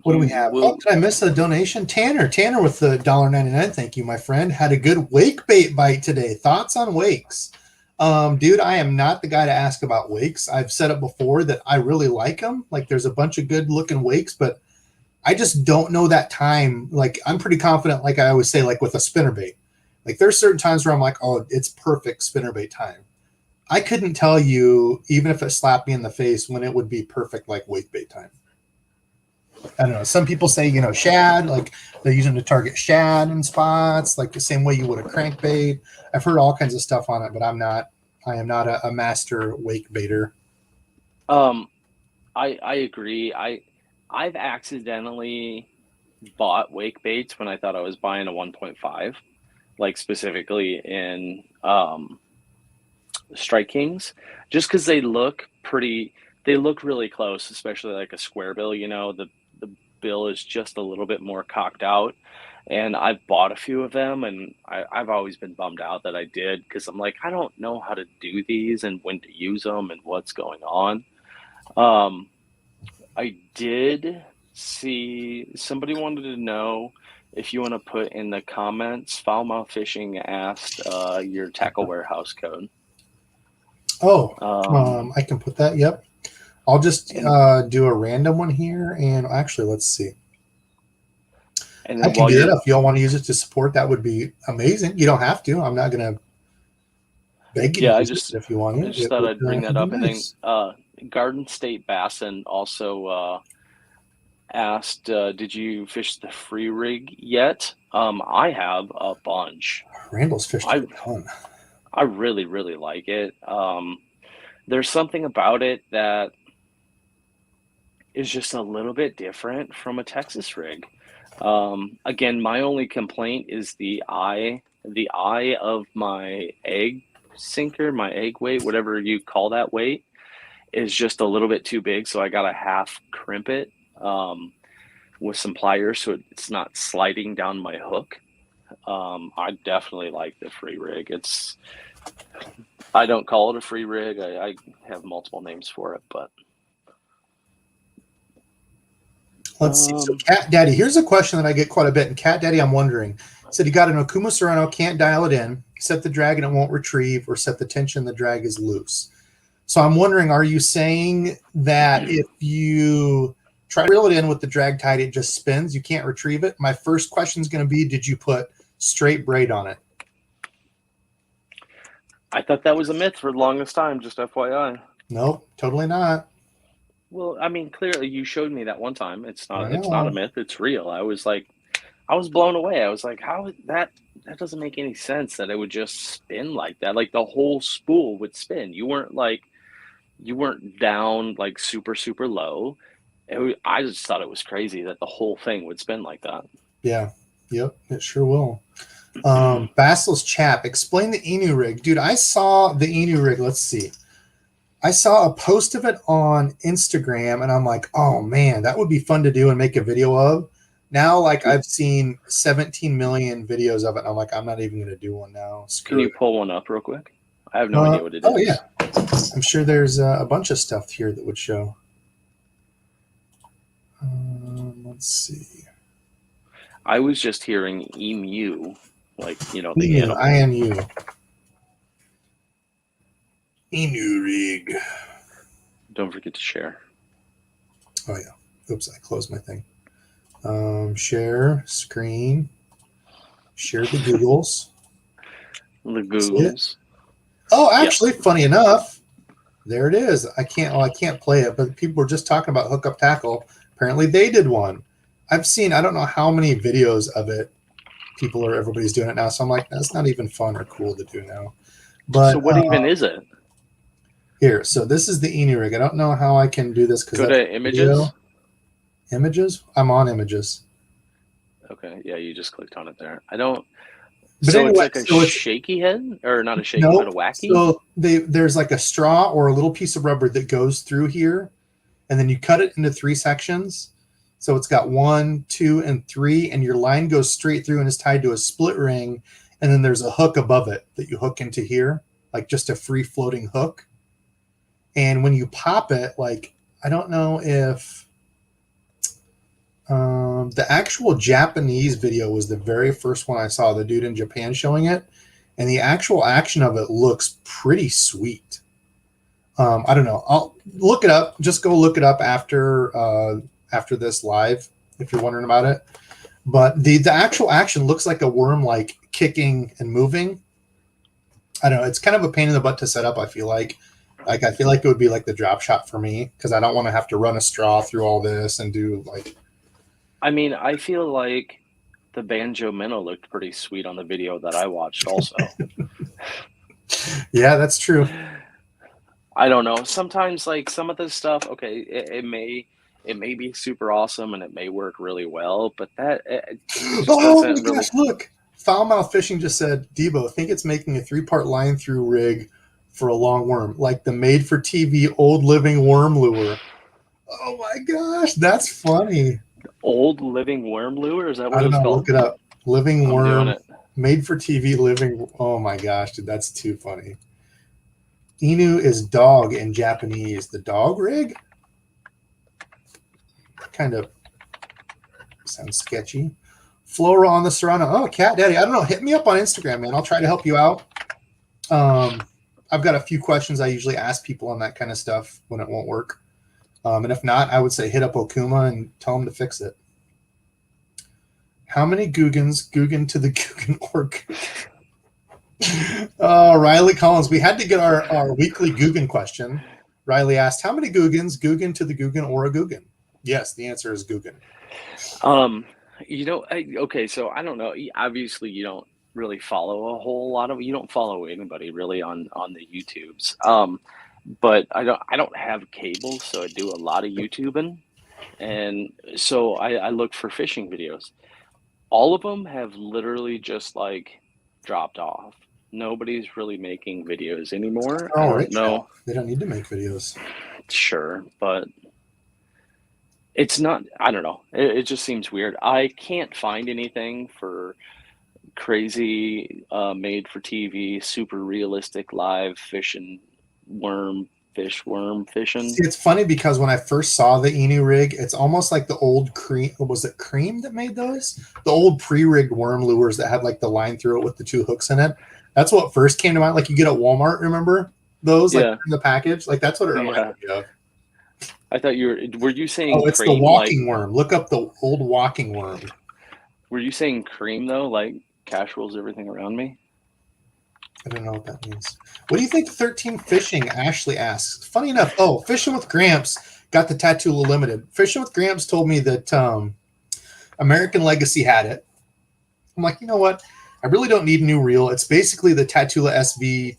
What do we have? Oh, did I miss a donation? Tanner with the $1.99. Thank you, my friend. Had a good wake bait bite today. Thoughts on wakes? Dude, I am not the guy to ask about wakes. I've said it before that I really like them. Like there's a bunch of good looking wakes, but I just don't know that time. Like I'm pretty confident, like I always say, like with a spinnerbait. Like there's certain times where I'm like, oh, it's perfect spinnerbait time. I couldn't tell you, even if it slapped me in the face, when it would be perfect like wake bait time. I don't know. Some people say, shad, like they're using to target shad in spots, like the same way you would a crankbait. I've heard all kinds of stuff on it, but I am not a master wake baiter. I agree. I've accidentally bought wake baits when I thought I was buying a 1.5, like specifically in Strike Kings, just because they look pretty. They look really close, especially like a square bill. The bill is just a little bit more cocked out, and I've bought a few of them, and I've always been bummed out that I did, because I'm like, I don't know how to do these and when to use them and what's going on. I did see somebody wanted to know if you want to put in the comments, Foulmouth Fishing asked your tackle warehouse code. I can put that. Yep. I'll just do a random one here, and actually, let's see. And I can do it if y'all want to use it to support. That would be amazing. You don't have to. I'm not going to beg you to use it if you want to. I just thought I'd bring that up. Nice. And then Garden State Bassin also asked, did you fish the free rig yet? I have a bunch. Randall's fished a ton. I really, really like it. There's something about it that is just a little bit different from a Texas rig. Again, my only complaint is the eye of my egg sinker, my egg weight, whatever you call that weight, is just a little bit too big. So I got to half crimp it with some pliers so it's not sliding down my hook. I definitely like the free rig. I don't call it a free rig. I have multiple names for it, but let's see. So Cat Daddy, here's a question that I get quite a bit. And Cat Daddy, I'm wondering, said he got an Okuma Serrano, can't dial it in, set the drag and it won't retrieve, or set the tension, the drag is loose. So I'm wondering, are you saying that if you try to reel it in with the drag tight, it just spins, you can't retrieve it? My first question is going to be, did you put straight braid on it? I thought that was a myth for the longest time, just FYI. Nope, totally not. Well, I mean, clearly you showed me that one time. It's not a myth, it's real. I was blown away. I was like, how that doesn't make any sense that it would just spin like that. Like the whole spool would spin. You weren't down like super, super low. I just thought it was crazy that the whole thing would spin like that. Yeah. Yep, it sure will. Bassel's Chap, explain the Eini Rig. Dude, I saw the Eini Rig. Let's see. I saw a post of it on Instagram, and I'm like, oh, man, that would be fun to do and make a video of. Now, like, I've seen 17 million videos of it, and I'm like, I'm not even going to do one now. Can you pull one up real quick? I have no idea what it is. Oh, yeah. I'm sure there's a bunch of stuff here that would show. Let's see. I was just hearing emu, like, the animal. IMU. Eini Rig. Don't forget to share. Oh, yeah. Oops, I closed my thing. Share screen. Share the Googles. The See it? Googles. Oh, actually, funny enough, there it is. I can't play it, but people were just talking about hookup tackle. Apparently, they did one. I've seen, I don't know how many videos of it. Everybody's doing it now. So I'm like, that's not even fun or cool to do now. But So what even is it? Here, so this is the Eini Rig. I don't know how I can do this because Go to images. Images? I'm on images. Okay, yeah, you just clicked on it there. I don't. But So anyway, it's like a shaky head, or not a shaky, no, but a wacky. So there's like a straw or a little piece of rubber that goes through here, and then you cut it into 3 sections. So it's got 1, 2, and 3, and your line goes straight through and is tied to a split ring, and then there's a hook above it that you hook into here, like just a free floating hook. And when you pop it, like, I don't know if the actual Japanese video was the very first one I saw, the dude in Japan showing it, and the actual action of it looks pretty sweet. I don't know. I'll look it up. Just go look it up after this live if you're wondering about it. But the actual action looks like a worm, like kicking and moving. I don't know. It's kind of a pain in the butt to set up, I feel like. Like, I feel like it would be like the drop shot for me because I don't want to have to run a straw through all this and do like. I mean, I feel like the banjo minnow looked pretty sweet on the video that I watched also. Yeah, that's true. I don't know. Sometimes like some of this stuff, okay, it may be super awesome and it may work really well, but it just doesn't really. Gosh, look. Foulmouth Fishing just said, Debo, think it's making a 3-part line through rig for a long worm, like the made-for-TV old living worm lure. Oh my gosh, that's funny. Old living worm lure? Is that what I don't it's know. called? Look it up. Living I'm worm, doing it. made-for-TV living. Oh my gosh, dude, that's too funny. Inu is dog in Japanese. The dog rig? Kind of sounds sketchy. Flora on the Serrano. Oh, Cat Daddy. I don't know. Hit me up on Instagram, man. I'll try to help you out. I've got a few questions I usually ask people on that kind of stuff when it won't work. And if not, I would say hit up Okuma and tell him to fix it. How many Googans? Googan to the Googan or Googan? Riley Collins. We had to get our weekly Googan question. Riley asked, how many Googans? Googan to the Googan or a Googan? Yes, the answer is Googan. Okay, so I don't know. Obviously, you don't really follow a whole lot of. You don't follow anybody really on the YouTubes. But I don't have cable, so I do a lot of YouTubing, and so I look for fishing videos. All of them have literally just like dropped off. Nobody's really making videos anymore. I don't know. They don't need to make videos. Sure, but it's not. I don't know. It just seems weird. I can't find anything for crazy made for TV, super realistic live fishing worm fishing. See, it's funny because when I first saw the Eini Rig, it's almost like the old Cream. Was it Cream that made those? The old pre-rigged worm lures that had like the line through it with the 2 hooks in it. That's what first came to mind. Like you get at Walmart, remember those? Like in the package. Like that's what it reminded me of. I thought were you saying? Oh, it's cream, the walking worm. Look up the old walking worm. Were you saying cream though? Like cash rolls everything around me? I don't know what that means. What do you think 13 Fishing Ashley asks? Funny enough, Fishing with Gramps got the Tattoola Limited. Fishing with Gramps told me that American Legacy had it. I'm like, you know what? I really don't need a new reel. It's basically the Tattoola SV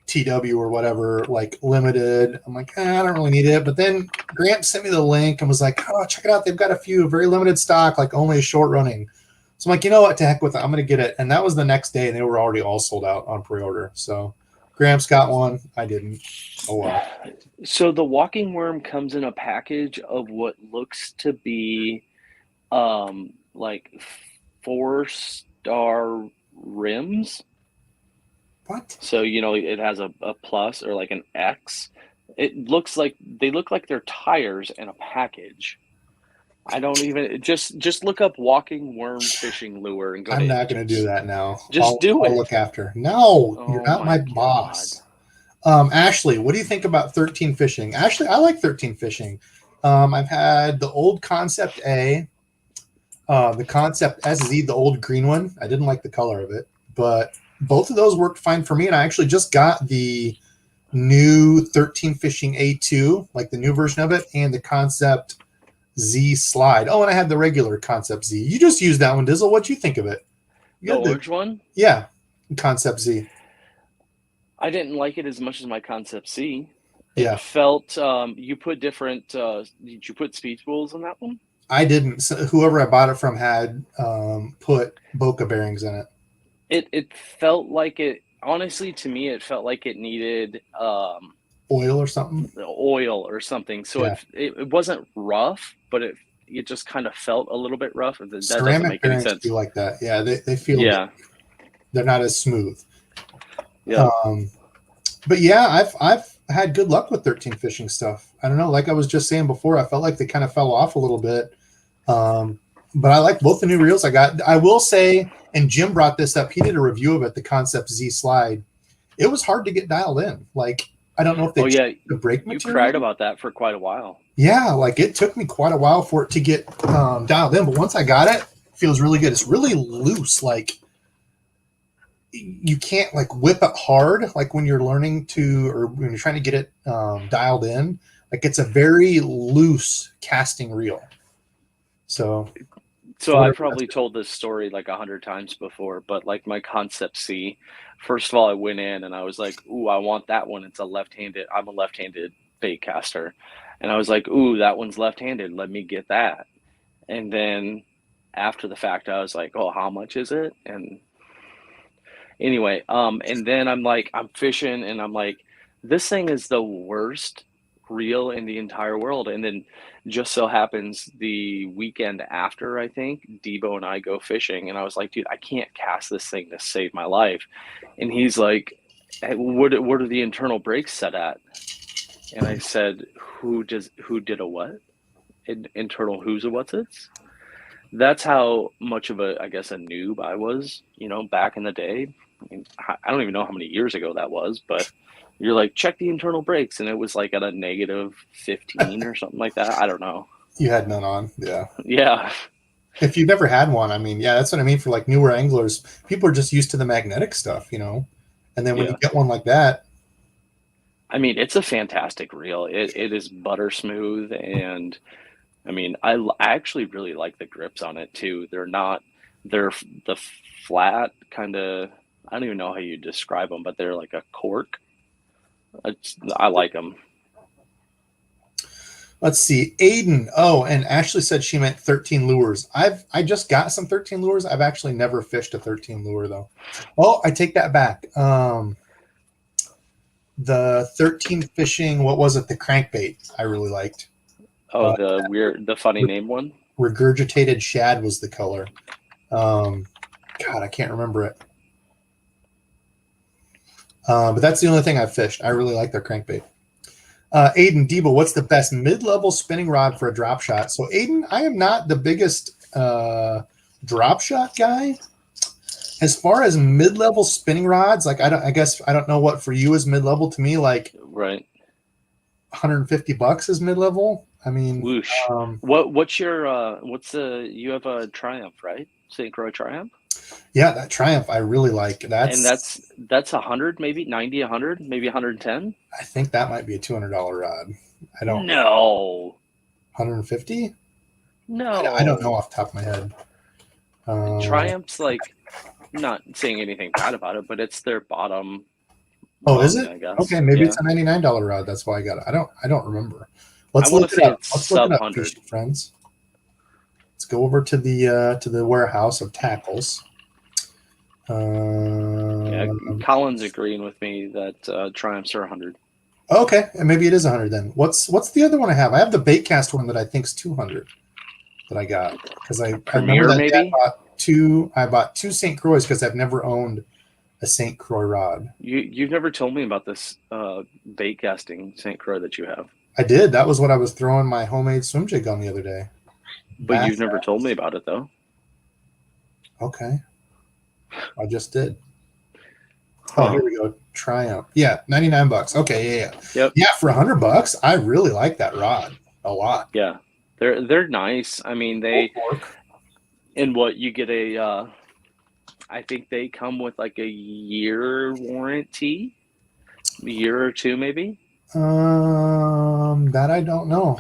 TW or whatever, like limited. I'm like, I don't really need it. But then Gramps sent me the link and was like, oh, check it out. They've got a few very limited stock, like only a short running. So I'm like, you know what? To heck with it. I'm going to get it. And that was the next day, and they were already all sold out on pre-order. So Gramps got one. I didn't. Oh, well. So the walking worm comes in a package of what looks to be like 4-star rims. What? So, it has a plus or like an X. It looks like they look like they're tires in a package. I don't even just look up walking worm fishing lure and go. I'm not going to do that now. I'll look after. No, you're not my boss. Ashley, what do you think about 13 Fishing? Ashley, I like 13 Fishing. I've had the old Concept A. The Concept SZ, the old green one. I didn't like the color of it, but both of those worked fine for me. And I actually just got the new 13 Fishing A2, like the new version of it, and the Concept Z Slide. Oh, and I had the regular Concept Z. You just used that one, Dizzle. What'd you think of it? The orange one? Yeah, Concept Z. I didn't like it as much as my Concept C. Yeah. It felt, you put different, did you put speed spools in that one? I didn't. So whoever I bought it from had put Boca bearings in it. It felt like it, honestly, to me, it felt like it needed Oil or something. So Yeah. it wasn't rough, but it just kind of felt a little bit rough. That doesn't Ceramic make any bearings sense. feel like that. Yeah, they feel. Yeah. They're not as smooth. Yeah. But yeah, I've had good luck with 13 Fishing stuff. I don't know. Like I was just saying before, I felt like they kind of fell off a little bit. But I like both the new reels I got. I will say, and Jim brought this up. He did a review of it, the Concept Z Slide. It was hard to get dialed in. Like, I don't know if they changed the brake material. You cried about that for quite a while. Yeah, like it took me quite a while for it to get dialed in. But once I got it, it feels really good. It's really loose. Like, you can't like whip it hard like when you're learning to, or when you're trying to get it dialed in. Like, it's a very loose casting reel. So I probably told this story like 100 times before, but like my Concept C, first of all, I went in and I was like, ooh, I want that one. I'm a left-handed bait caster. And I was like, ooh, that one's left-handed. Let me get that. And then after the fact, I was like, oh, how much is it? And anyway, and then I'm fishing and I'm like, this thing is the worst reel in the entire world. And then just so happens the weekend after, I think, Debo and I go fishing, and I was like, dude, I can't cast this thing to save my life. And he's like, hey, what are the internal brakes set at? And I said, who did a what? Internal who's a what's it's? That's how much of a noob I was, back in the day. I mean, I don't even know how many years ago that was, but you're like, check the internal brakes, and it was like at a -15 or something like that. I don't know. You had none on. Yeah. Yeah. If you've never had one, I mean, yeah, that's what I mean for like newer anglers. People are just used to the magnetic stuff, and then when you get one like that. I mean, it's a fantastic reel. It is butter smooth, and I mean, I actually really like the grips on it too. They're the flat kind of, I don't even know how you describe them, but they're like a cork. I like them. Let's see. Aiden. Oh, and Ashley said she meant 13 lures. I just got some 13 lures. I've actually never fished a 13 lure though. Oh, I take that back. The 13 Fishing, what was it? The crankbait I really liked. Oh, the funny name one? Regurgitated shad was the color. God, I can't remember it. But that's the only thing I've fished. I really like their crankbait. Aiden, Debo, what's the best mid-level spinning rod for a drop shot? So, Aiden, I am not the biggest drop shot guy. As far as mid-level spinning rods, like I guess I don't know what for you is mid-level. To me, like right, $150 is mid-level. I mean, whoosh. You have a Triumph, right? St. Croix Triumph. Yeah, that Triumph I really like. That's 100, maybe 90, 100, maybe 110. I think that might be a $200 rod. I don't know. 150? No, I don't know off the top of my head. Triumph's like, not saying anything bad about it, but it's their bottom. Oh, is it? I guess. Okay, maybe it's a $99 rod. That's why I got it. I don't remember. Let's look it up. Let's look it up, friends. Let's go over to the warehouse of tackles. Colin's agreeing with me that Triumphs are 100. Okay, and maybe it is 100 then. What's the other one I have? I have the Baitcast one that I think is 200 that I got because I remember that maybe? I bought two St. Croix because I've never owned a St. Croix rod. You've never told me about this bait casting St. Croix that you have. I did. That was what I was throwing my homemade swim jig on the other day. But you've never told me about it though. Okay. I just did. Oh, here we go. Triumph. Yeah, $99. Okay, yeah. Yep. Yeah, for $100, I really like that rod a lot. Yeah. They're nice. I mean, And what you get I think they come with like a year warranty, a year or two maybe. That I don't know.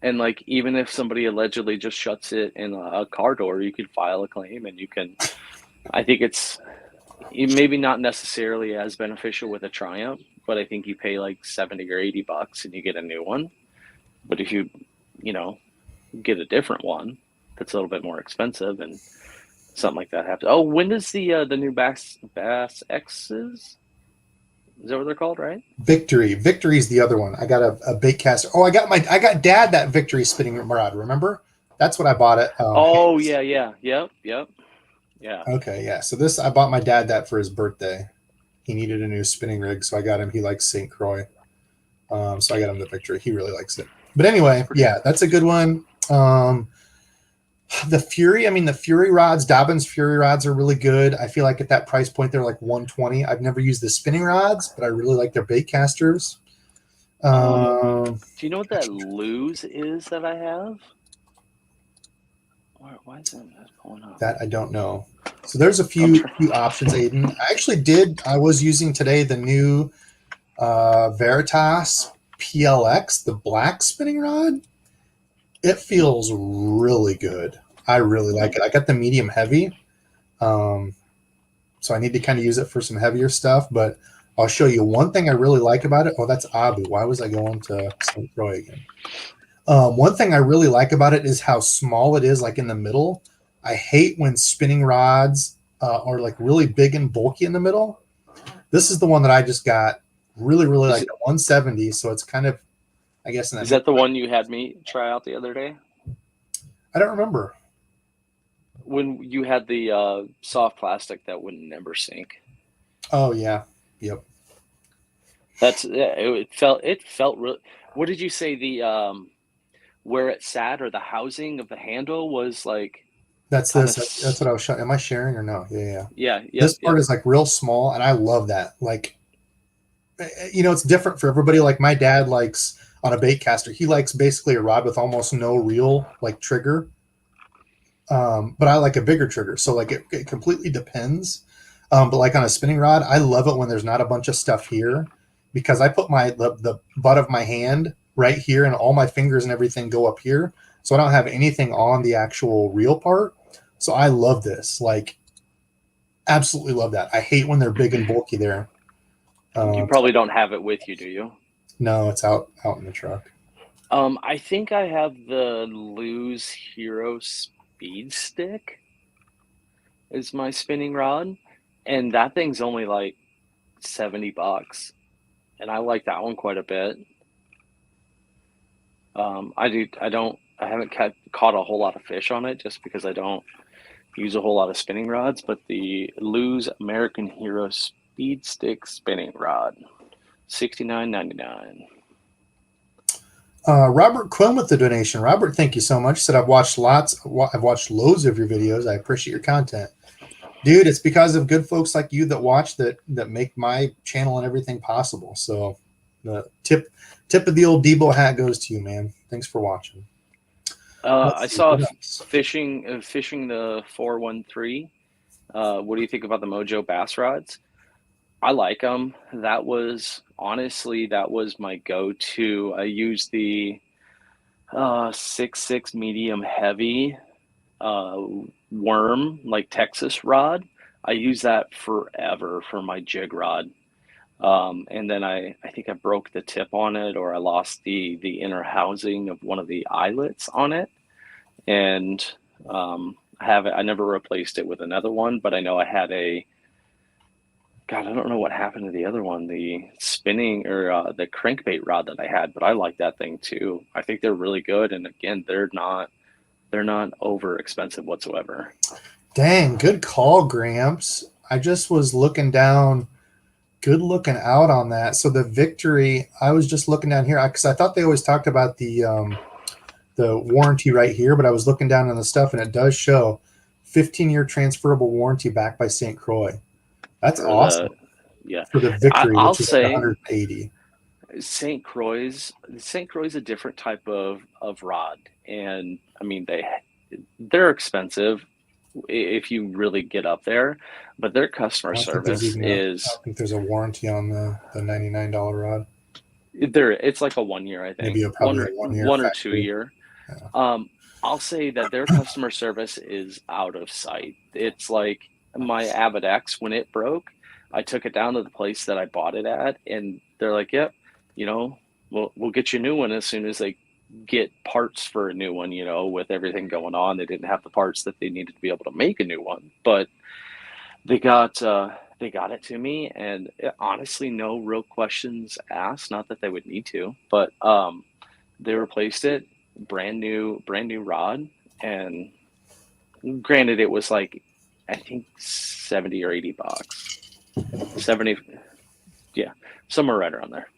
And like even if somebody allegedly just shuts it in a car door, you could file a claim, and you can. I think it's maybe not necessarily as beneficial with a Triumph, but I think you pay like $70 or $80 and you get a new one. But if you get a different one that's a little bit more expensive and something like that happens. Oh, when does the new Bass X's? Is that what they're called, right? Victory. Victory's the other one. I got a bait caster. Oh, I got Dad that Victory spinning rod. Remember? That's what I bought it. Oh yeah, yep. Yeah. Okay, yeah. So I bought my dad that for his birthday. He needed a new spinning rig, so I got him. He likes St. Croix, so I got him the Victory. He really likes it. But anyway, yeah, that's a good one. The Fury rods, Dobbins Fury rods are really good. I feel like at that price point, they're like $120. I've never used the spinning rods, but I really like their bait casters. Do you know what that lose is that I have? Why is that pulling up? That I don't know. So there's a few options, Aiden. I was using today the new Veritas PLX, the black spinning rod. It feels really good. I really like it. I got the medium heavy. So I need to kind of use it for some heavier stuff, but I'll show you one thing I really like about it. Oh, that's Abu. Why was I going to St. Croix again? One thing I really like about it is how small it is, like in the middle. I hate when spinning rods are like really big and bulky in the middle. This is the one that I just got. Really, really like 170. So it's kind of, I guess. Is that the one you had me try out the other day? I don't remember. When you had the soft plastic that would never sink. Oh yeah. Yep. It felt really. What did you say the where it sat or the housing of the handle was like? That's what I was showing. Am I sharing or no? Yeah. Yeah. This part is like real small, and I love that. Like, it's different for everybody. Like my dad likes on a bait caster, he likes basically a rod with almost no reel like trigger. But I like a bigger trigger, so like it completely depends. But like on a spinning rod, I love it when there's not a bunch of stuff here, because I put the butt of my hand right here, and all my fingers and everything go up here, so I don't have anything on the actual reel part. So I love this, like absolutely love that. I hate when they're big and bulky there. You probably don't have it with you, do you? No, it's out in the truck. I think I have the Lose Hero Speed Stick is my spinning rod, and that thing's only like $70, and I like that one quite a bit. I haven't caught a whole lot of fish on it just because I don't use a whole lot of spinning rods, but the Lose American Hero Speed Stick spinning rod, $69.99. Robert Quinn with the donation. Robert, thank you so much. Said I've watched loads of your videos. I appreciate your content, dude. It's because of good folks like you that watch that make my channel and everything possible. So the tip of the old Debo hat goes to you, man. Thanks for watching. I saw fishing the 413. What do you think about the Mojo bass rods? I like them. That was my go-to. I used the 6.6 medium heavy worm, like Texas rod. I use that forever for my jig rod. And then I think I broke the tip on it, or I lost the inner housing of one of the eyelets on it. And I never replaced it with another one, but I know I had I don't know what happened to the other one, the spinning or the crankbait rod that I had, but I like that thing too. I think they're really good. And again, they're not over expensive whatsoever. Dang, good call, Gramps. I just was looking down, good looking out on that. So the Victory, I was just looking down here because I thought they always talked about the warranty right here, but I was looking down on the stuff and it does show 15-year transferable warranty backed by St. Croix. That's awesome. For the Victory, I'll which is say 180. St. Croix is a different type of rod, and I mean they're expensive if you really get up there, but their customer service I is. don't think there's a warranty on the $99 rod. It's like a 1 year, I think. Maybe probably a 1 year. 1 or 2 year. Yeah. I'll say that their customer service is out of sight. It's like my Avid X, when it broke, I took it down to the place that I bought it at, and they're like, "Yep, we'll get you a new one as soon as they get parts for a new one." With everything going on, they didn't have the parts that they needed to be able to make a new one, but they got it to me, and honestly, no real questions asked. Not that they would need to, but they replaced it. Brand new rod, and granted it was like I think $70 or $80. 70, yeah, somewhere right around there.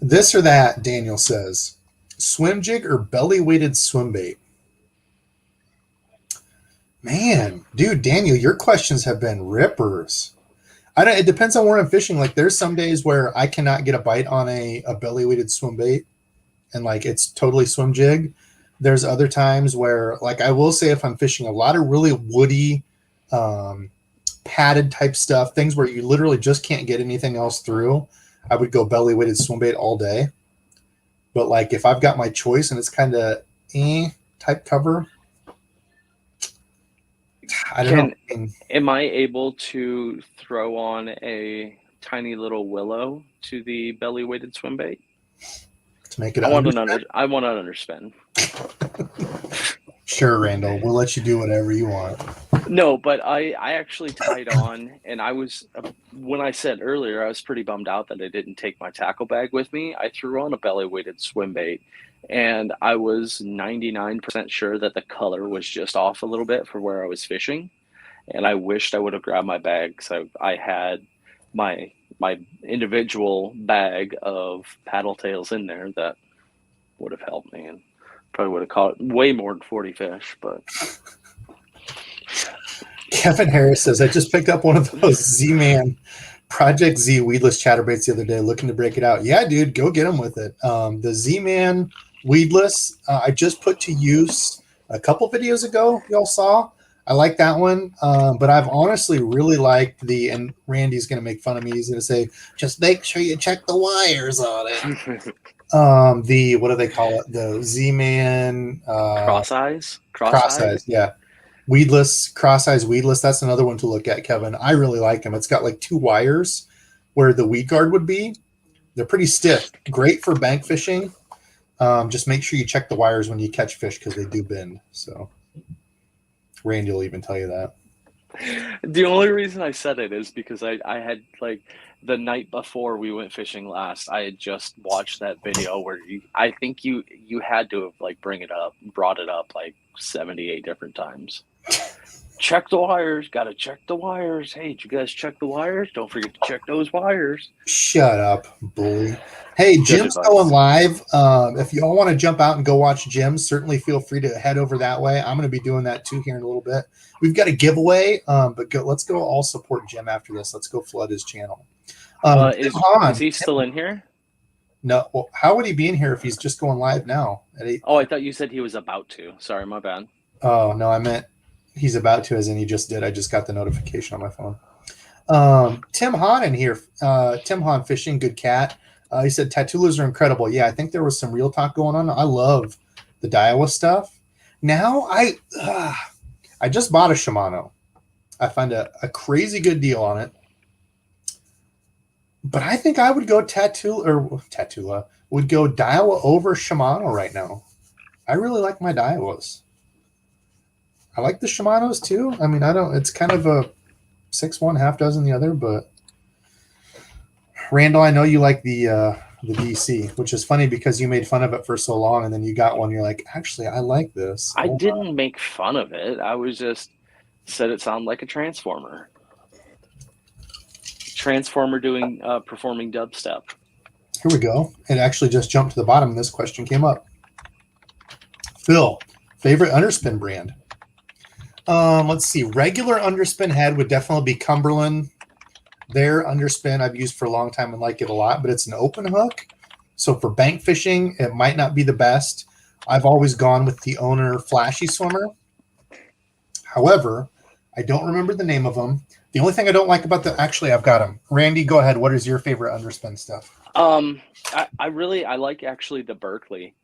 This or that, Daniel says, swim jig or belly weighted swim bait? Man, dude, Daniel, your questions have been rippers. It depends on where I'm fishing. Like there's some days where I cannot get a bite on a belly weighted swim bait, and like it's totally swim jig. There's other times where, like, I will say if I'm fishing a lot of really woody, padded type stuff, things where you literally just can't get anything else through, I would go belly weighted swim bait all day. But like if I've got my choice and it's kind of type cover, I don't know. Am I able to throw on a tiny little willow to the belly weighted swim bait? To make it I want an underspin. Sure, Randall. We'll let you do whatever you want. No, but I actually tied on, and I was, when I said earlier, I was pretty bummed out that I didn't take my tackle bag with me. I threw on a belly weighted swim bait, and I was 99% sure that the color was just off a little bit for where I was fishing. And I wished I would have grabbed my bag, because I had my individual bag of paddle tails in there that would have helped me, and probably would have caught way more than 40 fish. But Kevin Harris says, I just picked up one of those Z-Man Project Z weedless chatterbaits the other day, looking to break it out. Yeah, dude, go get them with it. The Z-Man weedless, I just put to use a couple videos ago. Y'all saw. I like that one, but I've honestly really liked and Randy's going to make fun of me. He's going to say, just make sure you check the wires on it. What do they call it? The Z-Man cross eyes, yeah. Weedless, cross eyes weedless. That's another one to look at, Kevin. I really like them. It's got like 2 wires where the weed guard would be. They're pretty stiff. Great for bank fishing. Just make sure you check the wires when you catch fish, because they do bend. So Randy will even tell you that. The only reason I said it is because I had, like, the night before we went fishing last, I had just watched that video where I think you had to have like brought it up like 78 different times. Check the wires. Got to check the wires. Hey, did you guys check the wires? Don't forget to check those wires. Shut up, bully. Hey, Jim's going live. If you all want to jump out and go watch Jim, certainly feel free to head over that way. I'm going to be doing that too here in a little bit. We've got a giveaway, but let's go all support Jim after this. Let's go flood his channel. Is he still in here? No. Well, how would he be in here if he's just going live now? Oh, I thought you said he was about to. Sorry, my bad. Oh, no, I meant he's about to, as in he just did. I just got the notification on my phone. Tim Hahn in here. Tim Hahn Fishing, good cat. He said Tattoolers are incredible. Yeah, I think there was some real talk going on. I love the Daiwa stuff. Now I just bought a Shimano. I found a crazy good deal on it. But I think I would go Tattoola would go Daiwa over Shimano right now. I really like my Daiwas. I like the Shimanos too. I mean, it's kind of a 6-1, half dozen the other, but Randall, I know you like the DC, which is funny because you made fun of it for so long, and then you got one. You're like, actually, I like this. I didn't make fun of it. I was just said it sounded like a transformer. Transformer doing performing dubstep. Here we go. It actually just jumped to the bottom, and this question came up. Phil, favorite underspin brand? Let's see. Regular underspin head would definitely be Cumberland. Their underspin I've used for a long time and like it a lot, but it's an open hook. So for bank fishing, it might not be the best. I've always gone with the owner Flashy Swimmer. However, I don't remember the name of them. The only thing I don't like about actually, I've got them. Randy, go ahead. What is your favorite underspin stuff? I like actually the Berkeley.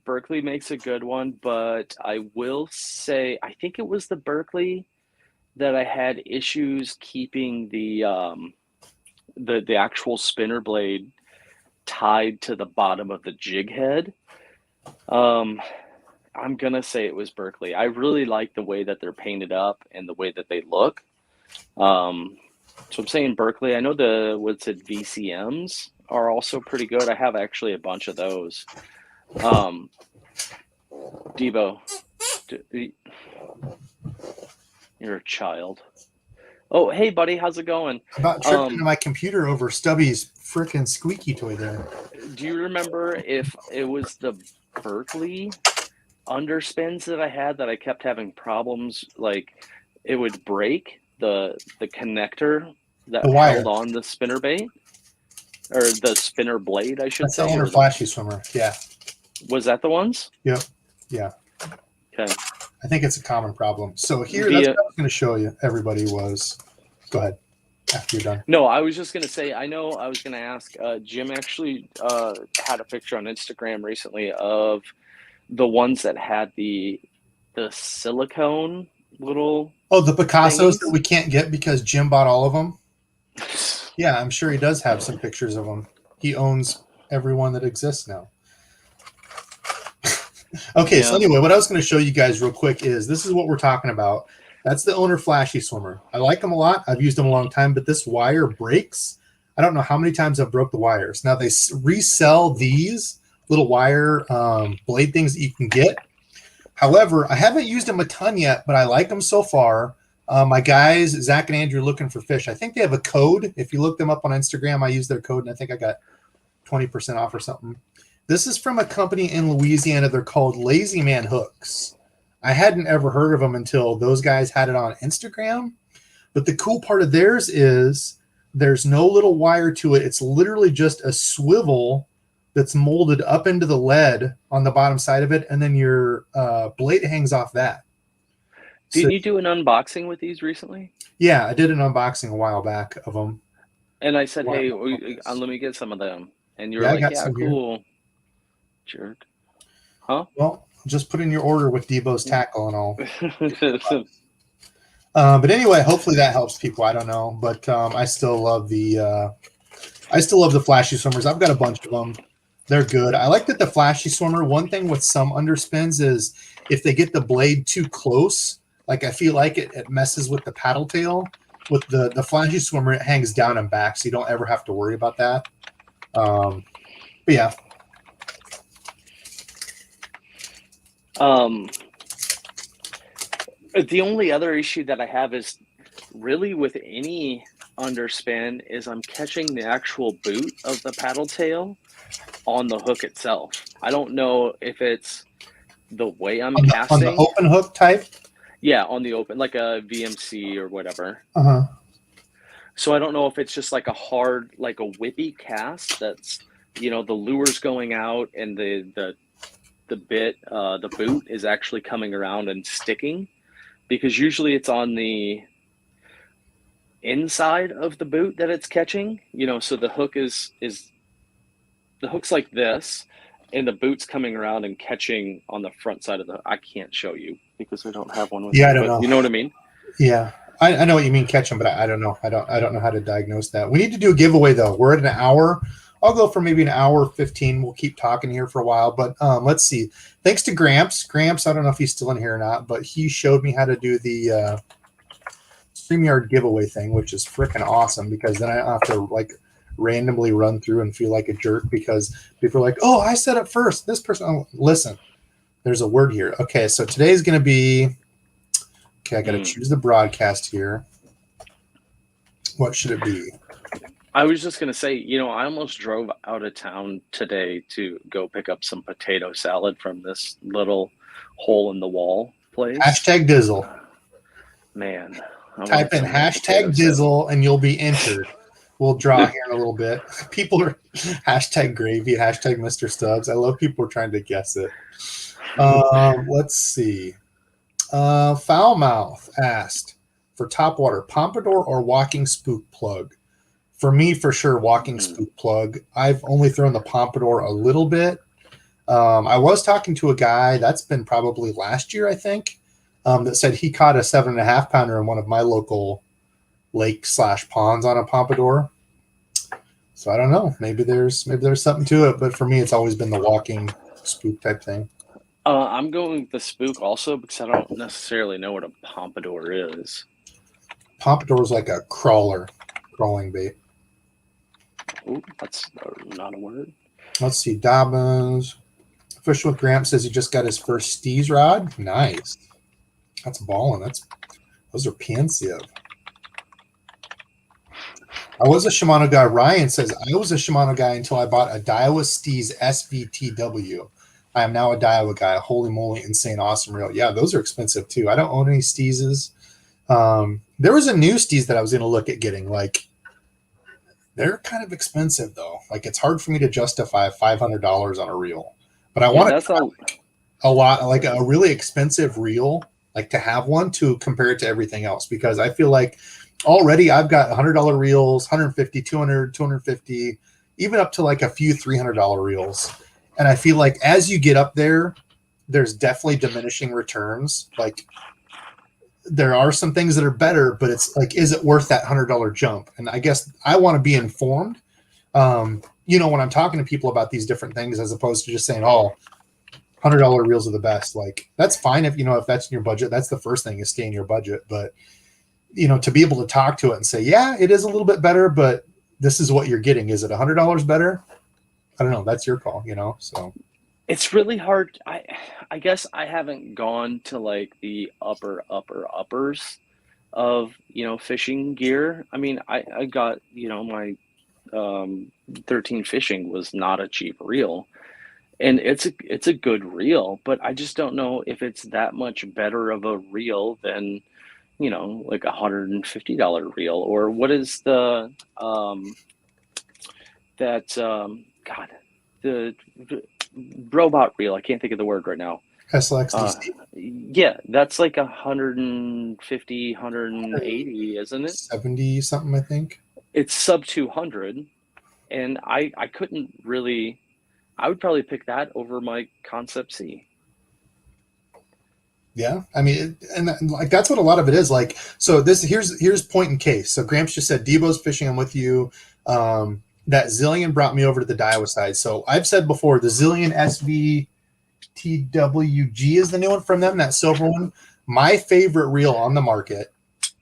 Berkeley makes a good one, but I will say I think it was the Berkeley that I had issues keeping the actual spinner blade tied to the bottom of the jig head. I'm gonna say it was Berkeley. I really like the way that they're painted up and the way that they look. So I'm saying Berkeley. I know the what's it VCMs are also pretty good. I have actually a bunch of those. Debo, you're a child. Oh, hey, buddy, how's it going? About tripped into my computer over Stubby's freaking squeaky toy there. Do you remember if it was the Berkeley underspins that I had that I kept having problems? Like it would break the connector that held on the spinner bait or the spinner blade, I should say. That's the owner Flashy Swimmer. Yeah. Was that the ones? Yep. Yeah. Okay. I think it's a common problem. So here, that's what I was going to show you. Everybody was. Go ahead. After you're done. No, I was just going to say, I know I was going to ask, Jim actually had a picture on Instagram recently of the ones that had the silicone little. Oh, the Picassos that we can't get because Jim bought all of them? Yeah, I'm sure he does have some pictures of them. He owns every one that exists now. Okay, yeah. So anyway, what I was going to show you guys real quick is this is what we're talking about. That's the owner Flashy Swimmer. I like them a lot. I've used them a long time, but this wire breaks. I don't know how many times I've broke the wires. Now, they resell these little wire blade things that you can get. However, I haven't used them a ton yet, but I like them so far. My guys, Zach and Andrew, looking for fish. I think they have a code. If you look them up on Instagram, I use their code, and I think I got 20% off or something. This is from a company in Louisiana. They're called Lazy Man Hooks. I hadn't ever heard of them until those guys had it on Instagram. But the cool part of theirs is there's no little wire to it. It's literally just a swivel that's molded up into the lead on the bottom side of it, and then your blade hangs off that. Did you do an unboxing with these recently? Yeah, I did an unboxing a while back of them. And I said, hey, let me get some of them. And you're like, yeah, cool. Here. Jerk. Huh? Well, just put in your order with DEBO'S tackle and all. But anyway, hopefully that helps people. I don't know, but I still love the Flashy Swimmers. I've got a bunch of them. They're good. I like that the Flashy Swimmer. One thing with some underspins is if they get the blade too close, like I feel like it messes with the paddle tail. With the Flashy Swimmer, it hangs down and back, so you don't ever have to worry about that. But yeah. The only other issue that I have is really with any underspin is I'm catching the actual boot of the paddle tail on the hook itself. I don't know if it's the way I'm casting. On the open hook type? Yeah, on the open, like a VMC or whatever. Uh-huh. So I don't know if it's just like a hard, like a whippy cast that's, the lure's going out and the bit, the boot is actually coming around and sticking, because usually it's on the inside of the boot that it's catching, so the hook is the hook's like this and the boot's coming around and catching on the front side of I can't show you because I don't have one with me, I don't know. You know what I mean? Yeah. I know what you mean, catch them, but I don't know. I don't know how to diagnose that. We need to do a giveaway though. We're at an hour. I'll go for maybe an hour 15. We'll keep talking here for a while, but let's see. Thanks to Gramps. Gramps, I don't know if he's still in here or not, but he showed me how to do the StreamYard giveaway thing, which is freaking awesome because then I don't have to randomly run through and feel like a jerk because people are like, oh, I said it first. This person, oh, listen, there's a word here. Okay, so today's going to be, I got to choose the broadcast here. What should it be? I was just going to say, I almost drove out of town today to go pick up some potato salad from this little hole in the wall place. Hashtag Dizzle. Man. Type in hashtag Dizzle and you'll be entered. we'll draw here in a little bit. People are hashtag gravy, hashtag Mr. Stubbs. I love people trying to guess it. Let's see. Foulmouth asked for topwater, pompadour or walking spook plug. For me, for sure, walking spook plug. I've only thrown the pompadour a little bit. I was talking to a guy that's been probably last year, I think, that said he caught a 7.5 pounder in one of my local lake / ponds on a pompadour. So I don't know. Maybe there's something to it, but for me, it's always been the walking spook type thing. I'm going with the spook also because I don't necessarily know what a pompadour is. Pompadour is like a crawling bait. Ooh, that's not a word. Let's see. Dobbins. Fishing with Gramps says he just got his first Steez rod. Nice. That's balling. Those are Pansev. I was a Shimano guy. Ryan says, I was a Shimano guy until I bought a Daiwa Steez SVTW. I am now a Daiwa guy. Holy moly, insane, awesome reel. Yeah, those are expensive too. I don't own any Steezes. There was a new Steez that I was going to look at getting. Like, they're kind of expensive though. Like, it's hard for me to justify $500 on a reel. But I want a lot, like a really expensive reel, like to have one to compare it to everything else, because I feel like already I've got $100 reels, 150, 200, 250, even up to like a few $300 reels. And I feel like as you get up there, there's definitely diminishing returns. Like, there are some things that are better, but it's like, is it worth that $100 jump? And I guess I want to be informed. When I'm talking to people about these different things, as opposed to just saying, oh, $100 reels are the best. Like, that's fine if that's in your budget. That's the first thing, is stay in your budget. But, to be able to talk to it and say, yeah, it is a little bit better, but this is what you're getting. Is it $100 better? I don't know. That's your call, so. It's really hard. I guess I haven't gone to like the uppers of, fishing gear. I mean, I got, my 13 fishing was not a cheap reel, and it's a good reel, but I just don't know if it's that much better of a reel than, like $150 reel, or what is the the robot reel. I can't think of the word right now. SLXDC. Yeah, that's like 150, 180, isn't it? 70 something, I think. It's sub 200, and I couldn't really. I would probably pick that over my Concept C. Yeah, I mean, like that's what a lot of it is. Like, so here's point in case. So Gramps just said, DEBO'S fishing. I'm with you. That Zillion brought me over to the Daiwa side. So I've said before, the Zillion SVTWG is the new one from them, that silver one. My favorite reel on the market.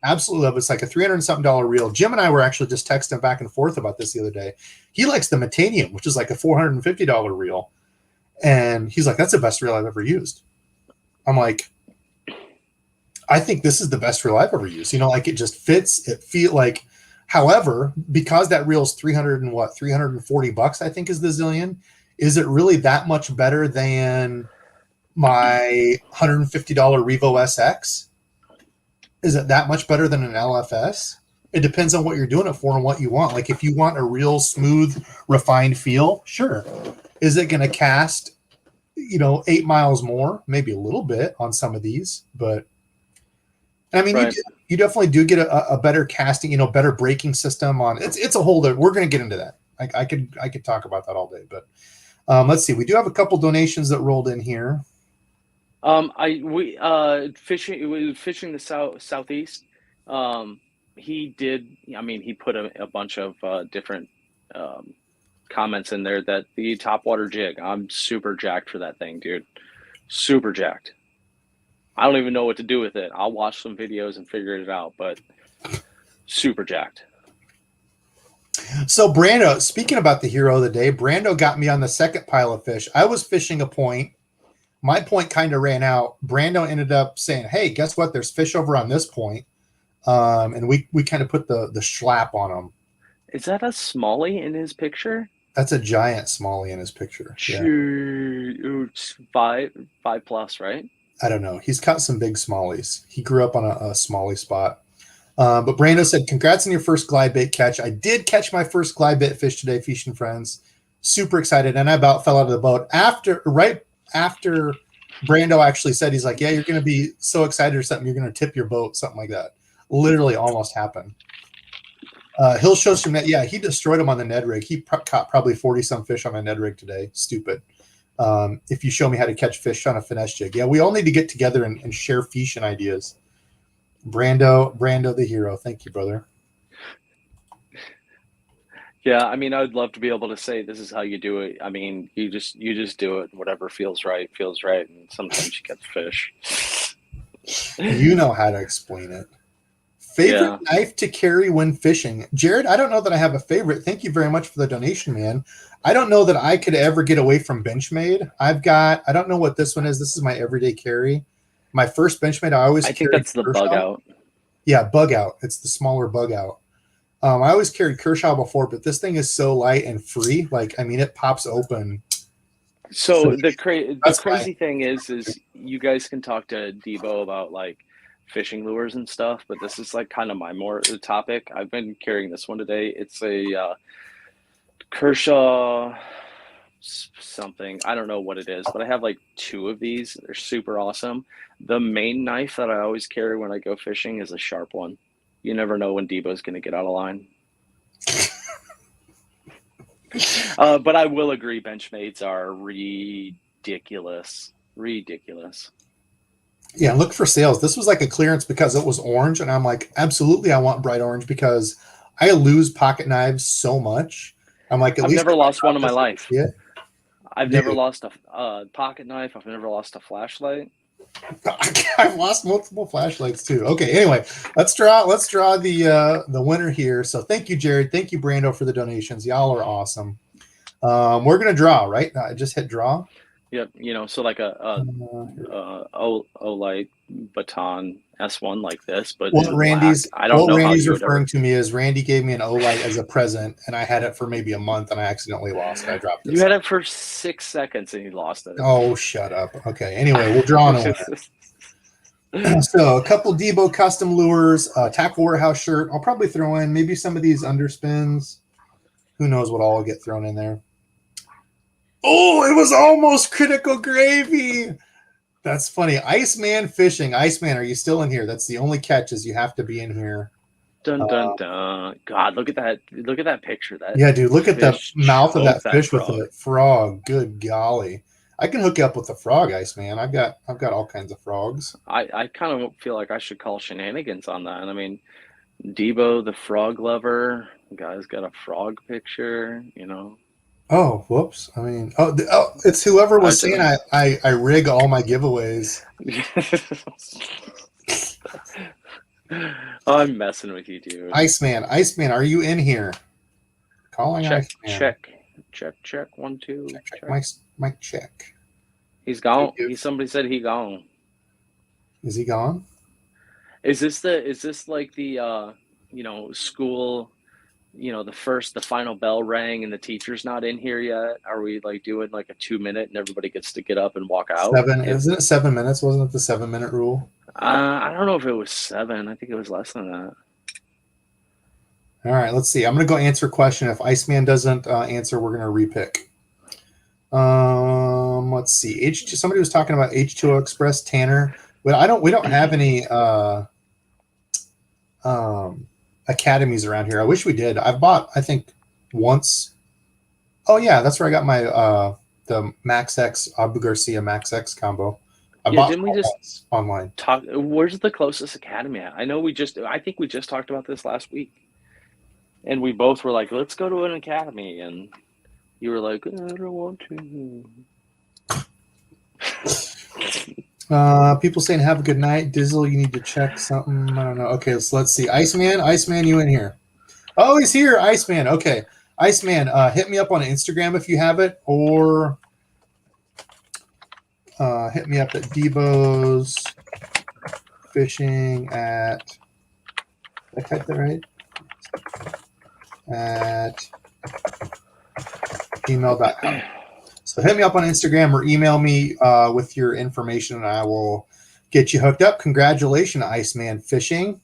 Absolutely love it. It's like a $300-something reel. Jim and I were actually just texting back and forth about this the other day. He likes the Metanium, which is like a $450 reel. And he's like, that's the best reel I've ever used. I'm like, I think this is the best reel I've ever used. Like, it just fits. It feel like, however, because that reel's $340, I think, is the Zillion. Is it really that much better than my $150 Revo SX? Is it that much better than an LFS? It depends on what you're doing it for and what you want. Like, if you want a real smooth, refined feel, sure. Is it going to cast, 8 miles more? Maybe a little bit on some of these, but I mean, right. You definitely do get a better casting, better braking system on. It's a whole. We're going to get into that. I could talk about that all day, but let's see. We do have a couple donations that rolled in here. Fishing the southeast. He did. I mean, he put a bunch of different comments in there that the topwater jig. I'm super jacked for that thing, dude. Super jacked. I don't even know what to do with it. I'll watch some videos and figure it out, but super jacked. So Brando, speaking about the hero of the day, Brando got me on the second pile of fish. I was fishing a point. My point kind of ran out. Brando ended up saying, hey, guess what? There's fish over on this point. And we kind of put the schlap on them. Is that a smallie in his picture? That's a giant smallie in his picture. Yeah. 5+, right? I don't know. He's caught some big smallies. He grew up on a smallie spot. But Brando said, congrats on your first glide bait catch. I did catch my first glide bait fish today, Fishing Friends. Super excited. And I about fell out of the boat right after Brando actually said, he's like, yeah, you're going to be so excited or something. You're going to tip your boat, something like that. Literally almost happened. Hill shows from net. Yeah, he destroyed him on the Ned Rig. He caught probably 40-some fish on a Ned Rig today. Stupid. If you show me how to catch fish on a finesse jig. Yeah, we all need to get together and share fishing ideas. Brando the hero. Thank you, brother. Yeah, I mean, I'd love to be able to say this is how you do it. I mean, you just do it. Whatever feels right, and sometimes you catch fish. You know how to explain it. Favorite knife to carry when fishing? Jared, I don't know that I have a favorite. Thank you very much for the donation, man. I don't know that I could ever get away from Benchmade. I don't know what this one is. This is my everyday carry. My first Benchmade, I think that's the Bug Out. Yeah, Bug Out. It's the smaller Bug Out. I always carried Kershaw before, but this thing is so light and free. Like, I mean, it pops open. So the crazy thing is you guys can talk to Debo about like fishing lures and stuff, but this is like kind of my more topic. I've been carrying this one today. It's a Kershaw something. I don't know what it is, but I have like 2 of these. They're super awesome. The main knife that I always carry when I go fishing is a sharp one. You never know when Debo's going to get out of line. But I will agree, Benchmates are ridiculous. Yeah, look for sales. This was like a clearance because it was orange, and I'm like, absolutely, I want bright orange because I lose pocket knives so much. I'm like, I've never lost one in my life. Yeah, I've never lost a pocket knife. I've never lost a flashlight. I've lost multiple flashlights too. Okay, anyway, let's draw the winner here. So thank you, Jared. Thank you, Brando, for the donations. Y'all are awesome. We're gonna draw, right? I just hit draw. Yep. So like a Olight baton S1 like this, but what Randy's referring to me is Randy gave me an Olight as a present, and I had it for maybe a month, and I accidentally lost it. I dropped it. You had it for 6 seconds, and you lost it. Oh, shut up. Okay. Anyway, we'll draw on a winner. So a couple Debo custom lures, Tackle Warehouse shirt. I'll probably throw in maybe some of these underspins. Who knows what all will get thrown in there. Oh, it was almost Critical Gravy. That's funny. Iceman Fishing. Iceman, are you still in here? That's the only catch is you have to be in here. Dun, dun, dun. God, look at that. Look at that picture. Yeah, dude, look at the mouth of that fish with the frog. Good golly. I can hook you up with the frog, Iceman. I've got all kinds of frogs. I kind of feel like I should call shenanigans on that. I mean, Debo, the frog lover, guy's got a frog picture, Oh, whoops. I mean, it's whoever was saying I rig all my giveaways. I'm messing with you, dude. Iceman, are you in here? Calling Iceman. Check. 1, 2. Check. Mike, check. He's gone. Somebody said he gone. Is he gone? Is this like the school? The final bell rang and the teacher's not in here yet. Are we like doing like a 2-minute and everybody gets to get up and walk out? Isn't it 7 minutes? Wasn't it the 7-minute rule? I don't know if it was 7. I think it was less than that. All right, let's see. I'm going to go answer a question. If Iceman doesn't answer, we're going to repick. Let's see. Somebody was talking about H2O Express, Tanner, but we don't have any academies around here. I wish we did. I've bought, I think, once. Oh yeah, that's where I got my the Max X Abu Garcia Max X combo. Didn't we just online talk? Where's the closest academy at? I think we just talked about this last week, and we both were like, "Let's go to an academy," and you were like, "I don't want to." People saying have a good night. Dizzle, you need to check something. I don't know. Okay, so let's see. Iceman, you in here? Oh, he's here. Iceman. Okay. Iceman, hit me up on Instagram if you have it, or hit me up at DEBO'S fishing at, did I type that right? At gmail.com. So hit me up on Instagram or email me with your information, and I will get you hooked up. Congratulations, Iceman Fishing.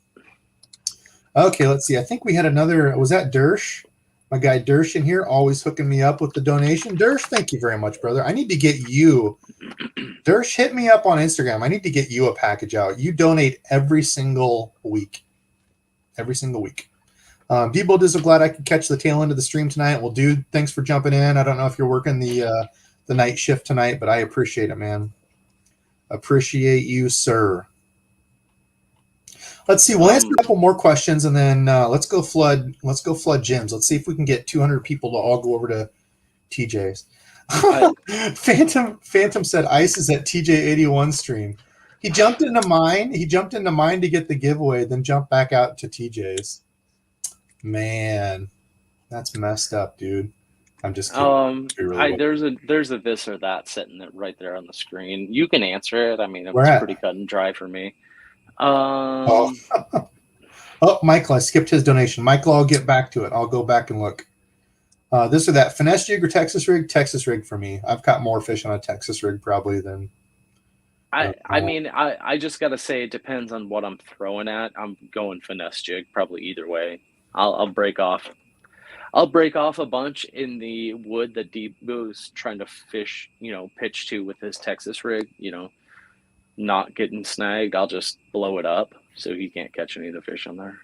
Okay, let's see. I think we had another. Was that Dersh? My guy Dersh in here, always hooking me up with the donation. Dersh, thank you very much, brother. I need to get you. Dersh, hit me up on Instagram. I need to get you a package out. You donate every single week. Every single week. Debo Dizzle, glad I could catch the tail end of the stream tonight. Well, dude, thanks for jumping in. I don't know if you're working the night shift tonight, but I appreciate it, man. Appreciate you, sir. Let's see. We'll answer a couple more questions, and then let's go flood gyms. Let's see if we can get 200 people to all go over to TJ's. Phantom said Ice is at TJ81 stream. He jumped into mine. He jumped into mine to get the giveaway, then jumped back out to TJ's. Man, that's messed up, dude. I'm just kidding. There's a this or that sitting right there on the screen. You can answer it. I mean, it was pretty cut and dry for me. Oh, Michael, I skipped his donation. Michael, I'll get back to it. I'll go back and look. This or that. Finesse jig or Texas rig? Texas rig for me. I've caught more fish on a Texas rig probably than. I mean, I just got to say it depends on what I'm throwing at. I'm going finesse jig probably either way. I'll break off. I'll break off a bunch in the wood that DEBO'S trying to fish, pitch to with his Texas rig, not getting snagged. I'll just blow it up so he can't catch any of the fish on there.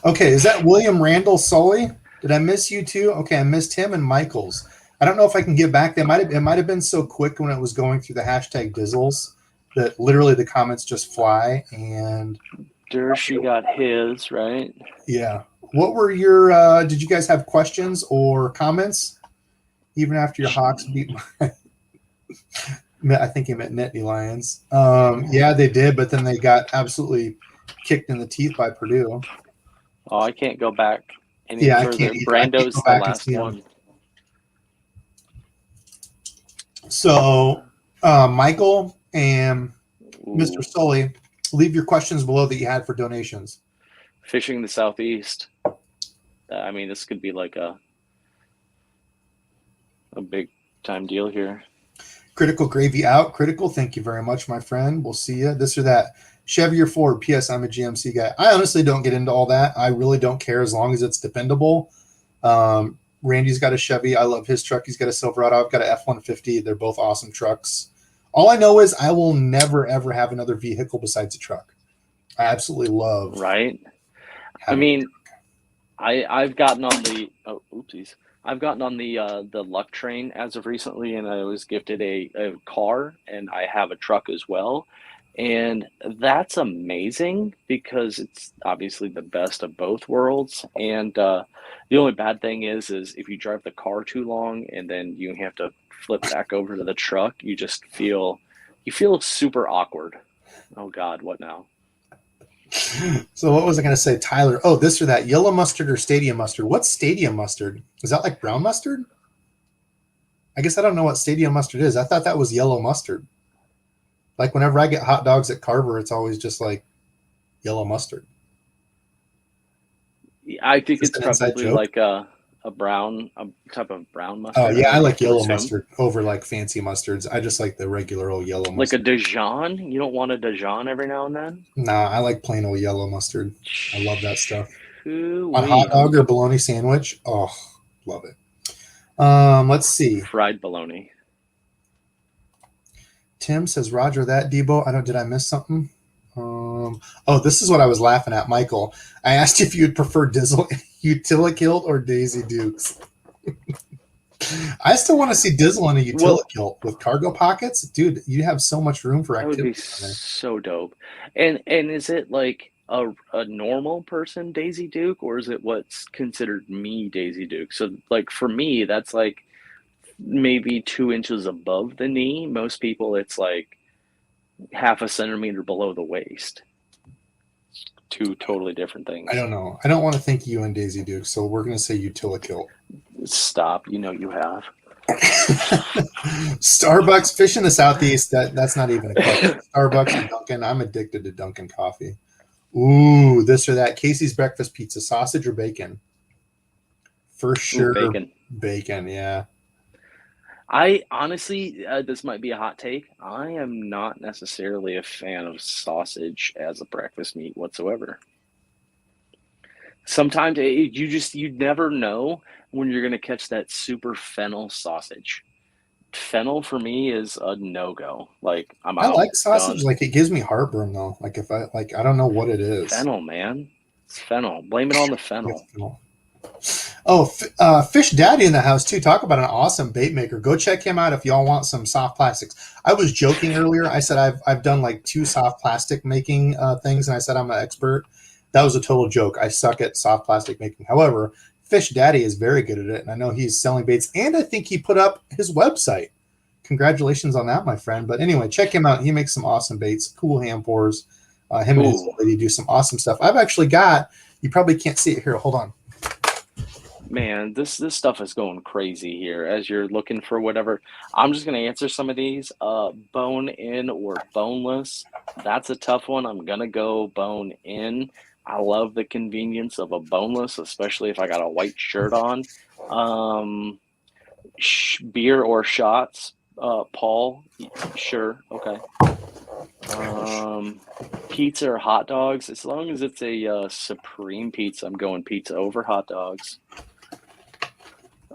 Okay, is that William Randall Sully? Did I miss you too? Okay, I missed him and Michaels. I don't know if I can get back. It might have been so quick when it was going through the hashtag Dizzles that literally the comments just fly. And Dersh, you got his, right? Yeah. What were your did you guys have questions or comments even after your Hawks beat my I think he meant Nittany Lions. Yeah, they did, but then they got absolutely kicked in the teeth by Purdue. Oh, I can't go back any further. I can't Brando's the last one. So Michael and Mr. Sully, leave your questions below that you had for donations. Fishing the Southeast. I mean, this could be like a big time deal here. Critical Gravy out. Critical, thank you very much, my friend. We'll see you. This or that. Chevy or Ford. P.S. I'm a GMC guy. I honestly don't get into all that. I really don't care as long as it's dependable. Randy's got a Chevy. I love his truck. He's got a Silverado. I've got an F-150. They're both awesome trucks. All I know is I will never, ever have another vehicle besides a truck. I absolutely love. Right. I mean, I've gotten on the I've gotten on the luck train as of recently, and I was gifted a car, and I have a truck as well, and that's amazing because it's obviously the best of both worlds. And the only bad thing is if you drive the car too long and then you have to flip back over to the truck, you feel super awkward. Oh God, what now? So what was I going to say, Tyler? Oh, this or that. Yellow mustard or stadium mustard? What's stadium mustard? Is that like brown mustard? I guess I don't know what stadium mustard is. I thought that was yellow mustard. Like whenever I get hot dogs at Carver, it's always just like yellow mustard. I think it's probably like a type of brown mustard. Oh yeah, I like yellow mustard over like fancy mustards. I just like the regular old yellow mustard. Like a Dijon? You don't want a Dijon every now and then? Nah, I like plain old yellow mustard. I love that stuff. Ooh, on hot dog or bologna sandwich. Oh, love it. Let's see. Fried bologna. Tim says, Roger that, Debo. Did I miss something? Oh, this is what I was laughing at, Michael. I asked if you'd prefer Dizzle Utilikilt or Daisy Dukes. I still want to see Dizzle in a Utilikilt with cargo pockets. Dude, you have so much room for activity. That would be so dope. And is it like a normal person Daisy Duke, or is it what's considered me Daisy Duke? So like for me, that's like maybe 2 inches above the knee. Most people, it's like half a centimeter below the waist. Two totally different things. I don't know. I don't want to think you and Daisy Duke, so we're going to say Utilikilt. Stop. You know you have. Starbucks, fish in the Southeast. That's not even a question. Starbucks and Dunkin'. I'm addicted to Dunkin' coffee. Ooh, this or that. Casey's breakfast pizza, sausage or bacon? For sure. Ooh, bacon. Bacon, yeah. I honestly, this might be a hot take. I am not necessarily a fan of sausage as a breakfast meat whatsoever. Sometimes you never know when you're gonna catch that super fennel sausage. Fennel for me is a no-go. Like I'm I out, like sausage. done. Like it gives me heartburn though. Like if I don't know what it is. Fennel, man. It's fennel. Blame it on the fennel. Oh, Fish Daddy in the house too. Talk about an awesome bait maker. Go check him out if y'all want some soft plastics. I was joking earlier. I said I've done like 2 soft plastic making things, and I said I'm an expert. That was a total joke. I suck at soft plastic making. However, Fish Daddy is very good at it, and I know he's selling baits, and I think he put up his website. Congratulations on that, my friend. But anyway, check him out. He makes some awesome baits, cool hand pours. Him and his lady do some awesome stuff. I've actually got, you probably can't see it here. Hold on. Man, this stuff is going crazy here as you're looking for whatever. I'm just gonna answer some of these. Bone in or boneless. That's a tough one. I'm gonna go bone in. I love the convenience of a boneless, especially if I got a white shirt on. Beer or shots. Paul, sure, okay. Pizza or hot dogs. As long as it's a supreme pizza, I'm going pizza over hot dogs.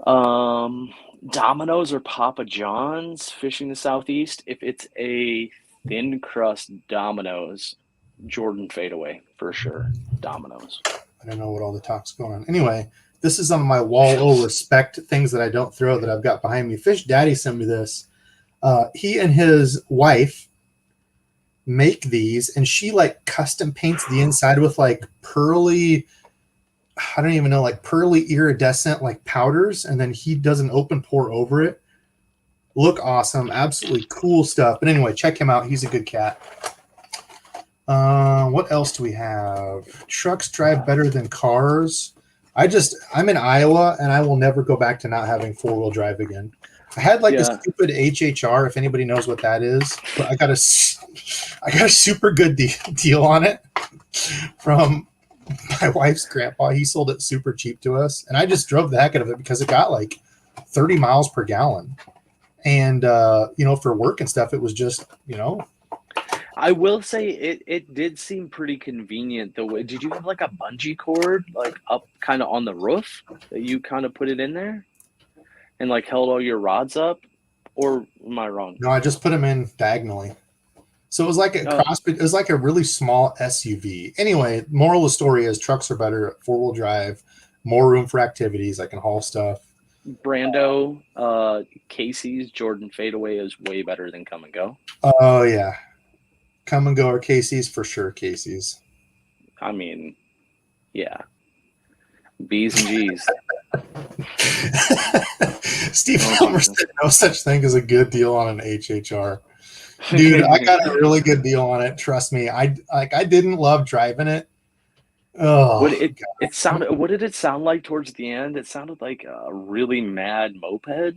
Domino's or Papa John's, fishing the Southeast. If it's a thin crust Domino's, Jordan fadeaway for sure. Domino's. I don't know what all the talk's going on. Anyway, this is on my wall of respect things that I don't throw that I've got behind me. Fish Daddy sent me this. He and his wife make these, and she like custom paints the inside with like pearly, I don't even know, like pearly iridescent like powders, and then he does an open pour over it. Look awesome, absolutely cool stuff. But anyway, check him out. He's a good cat. What else do we have? Trucks drive better than cars. I'm in Iowa, and I will never go back to not having 4-wheel drive again. I had like a stupid HHR, if anybody knows what that is. But I got a super good deal on it from my wife's grandpa. He sold it super cheap to us, and I just drove the heck out of it because it got like 30 miles per gallon. And for work and stuff, it was just, I will say it did seem pretty convenient the way. Did you have like a bungee cord like up kind of on the roof that you kind of put it in there and like held all your rods up, or am I wrong? No, I just put them in diagonally. So it was like it was like a really small SUV. Anyway, moral of the story is trucks are better at 4-wheel drive, more room for activities. I can haul stuff. Brando, Casey's Jordan fadeaway is way better than come and go. Oh yeah. Come and go or Casey's for sure. Casey's. I mean, yeah. B's and G's. Steve Helmer said no such thing as a good deal on an HHR. Dude, I got a really good deal on it. Trust me. I didn't love driving it. Oh, what did it sound like towards the end? It sounded like a really mad moped.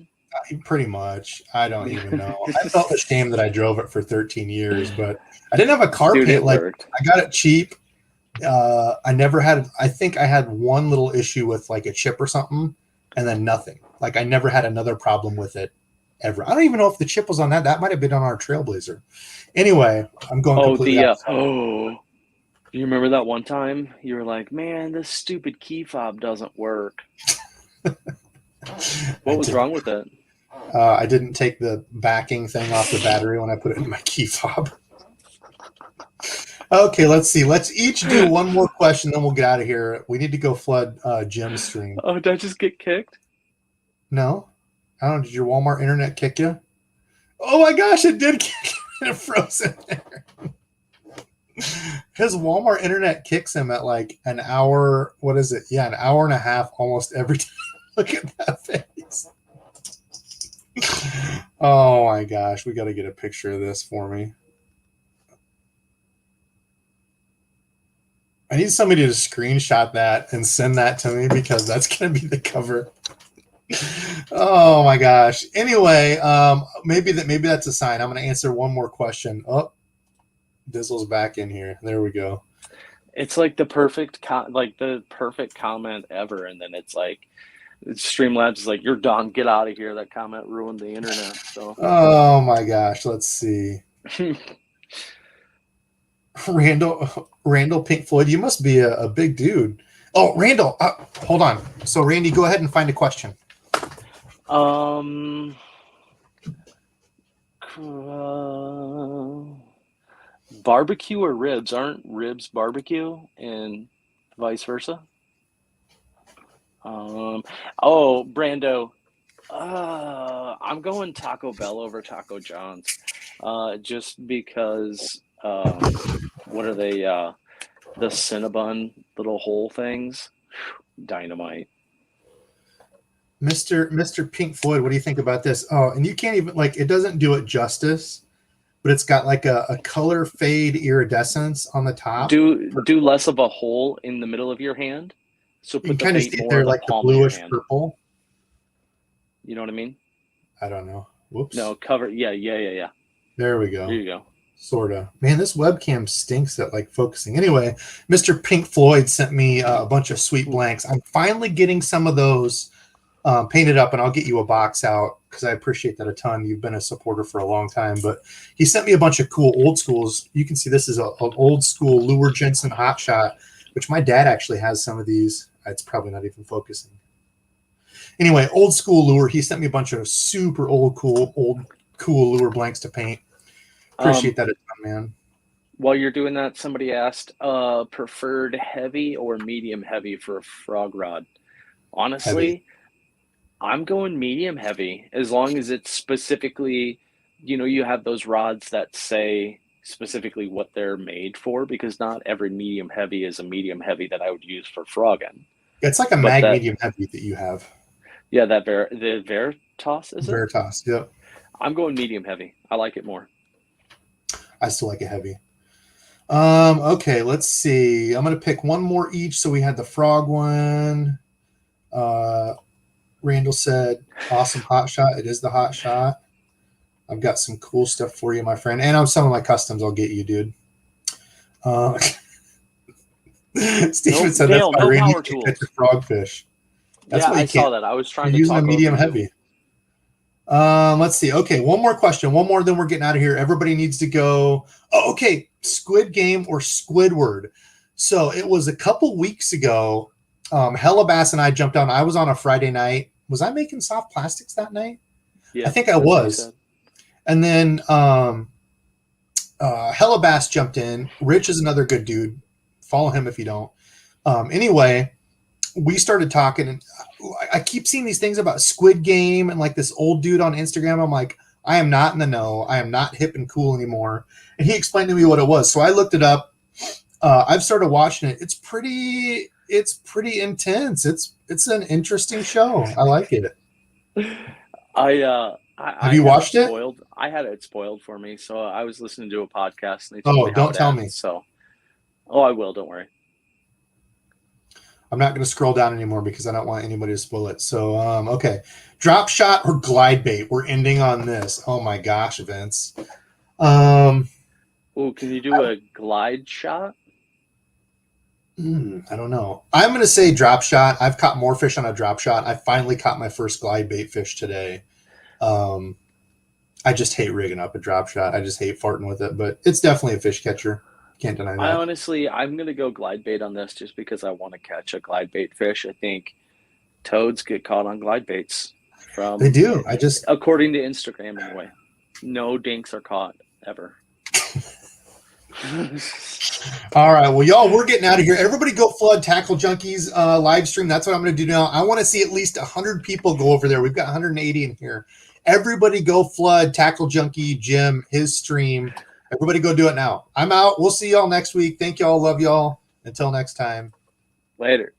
Pretty much. I don't even know. I felt ashamed that I drove it for 13 years, but I didn't have a car paint. Like I got it cheap. I think I had one little issue with like a chip or something, and then nothing. Like I never had another problem with it ever. I don't even know if the chip was on that. That might have been on our Trailblazer. Anyway, I'm going completely you remember that one time you were like, man, this stupid key fob doesn't work. What was wrong with it? I didn't take the backing thing off the battery when I put it in my key fob. Okay, let's see. Let's each do one more question, then we'll get out of here. We need to go flood Jim's stream. Oh, did I just get kicked? No. I don't know. Did your Walmart internet kick you? Oh my gosh, it did kick you. It froze in there. His Walmart internet kicks him at like an hour. What is it? Yeah, an hour and a half almost every time. Look at that face. Oh my gosh, we got to get a picture of this for me. I need somebody to screenshot that and send that to me because that's going to be the cover. Oh my gosh. Anyway, maybe that's a sign. I'm going to answer one more question. Oh, Dizzle's back in here. There we go. It's like the perfect comment ever, and then it's like Streamlabs is like, you're done, get out of here. That comment ruined the internet. So oh my gosh, let's see. Randall Pink Floyd, you must be a big dude. Oh, Randall, hold on. So, Randy, go ahead and find a question. Barbecue or ribs? Aren't ribs barbecue and vice versa? Brando, I'm going Taco Bell over Taco John's, just because. What are they? The Cinnabon little hole things, dynamite. Mr. Pink Floyd, what do you think about this? Oh, and you can't even it doesn't do it justice, but it's got like a color fade iridescence on the top. Do less of a hole in the middle of your hand, so put the bait more in the palm of your hand. Purple. You know what I mean? I don't know. Whoops. No, cover. Yeah. There we go. There you go. Sorta. Man, this webcam stinks at focusing. Anyway, Mr. Pink Floyd sent me a bunch of sweet blanks. I'm finally getting some of those painted up, and I'll get you a box out because I appreciate that a ton. You've been a supporter for a long time, but he sent me a bunch of cool old schools. You can see this is an old school Lure Jensen Hot Shot, which my dad actually has some of these. It's probably not even focusing. Anyway, old school lure. He sent me a bunch of super cool lure blanks to paint. Appreciate that a ton, man. While you're doing that, somebody asked preferred heavy or medium heavy for a frog rod. Honestly, heavy. I'm going medium heavy, as long as it's specifically, you have those rods that say specifically what they're made for, because not every medium heavy is a medium heavy that I would use for frogging. It's like a medium heavy that you have. Yeah, the Veritas, is it? Veritas, yep. I'm going medium heavy. I like it more. I still like it heavy. Okay, let's see. I'm going to pick one more each. So we had the frog one. Randall said, awesome hot shot. It is the hot shot. I've got some cool stuff for you, my friend. And on some of my customs, I'll get you, dude. Steven said Dale, that's why Randy power can't tools. catch a frogfish. That's why I saw that. I was trying to using talk a medium over heavy. Let's see. Okay, one more question. One more, then we're getting out of here. Everybody needs to go. Oh, okay. Squid Game or Squidward. So it was a couple weeks ago. Hellabass and I jumped on. I was on a Friday night. Was I making soft plastics that night? Yeah, I think I was. And then Hellabass jumped in. Rich is another good dude. Follow him if you don't. Anyway, we started talking, and I keep seeing these things about Squid Game and this old dude on Instagram. I'm like, I am not in the know. I am not hip and cool anymore. And he explained to me what it was. So I looked it up. I've started watching it. It's pretty intense. It's an interesting show. I like it. Have you watched it? I had it spoiled for me. So I was listening to a podcast. And they told me don't tell me. So, I will. Don't worry. I'm not going to scroll down anymore because I don't want anybody to spoil it. So, okay. Drop shot or glide bait? We're ending on this. Oh my gosh, Vince. Can you do a glide shot? I don't know. I'm going to say drop shot. I've caught more fish on a drop shot. I finally caught my first glide bait fish today. I just hate rigging up a drop shot. I just hate farting with it, but it's definitely a fish catcher. Can't deny that. I'm going to go glide bait on this just because I want to catch a glide bait fish. I think toads get caught on glide baits. They do. According to Instagram anyway. No dinks are caught ever. All right. Well, y'all, we're getting out of here. Everybody go flood Tackle Junkies live stream. That's what I'm going to do now. I want to see at least 100 people go over there. We've got 180 in here. Everybody go flood Tackle Junkie Jim, his stream. Everybody go do it now. I'm out. We'll see y'all next week. Thank y'all. Love y'all. Until next time. Later.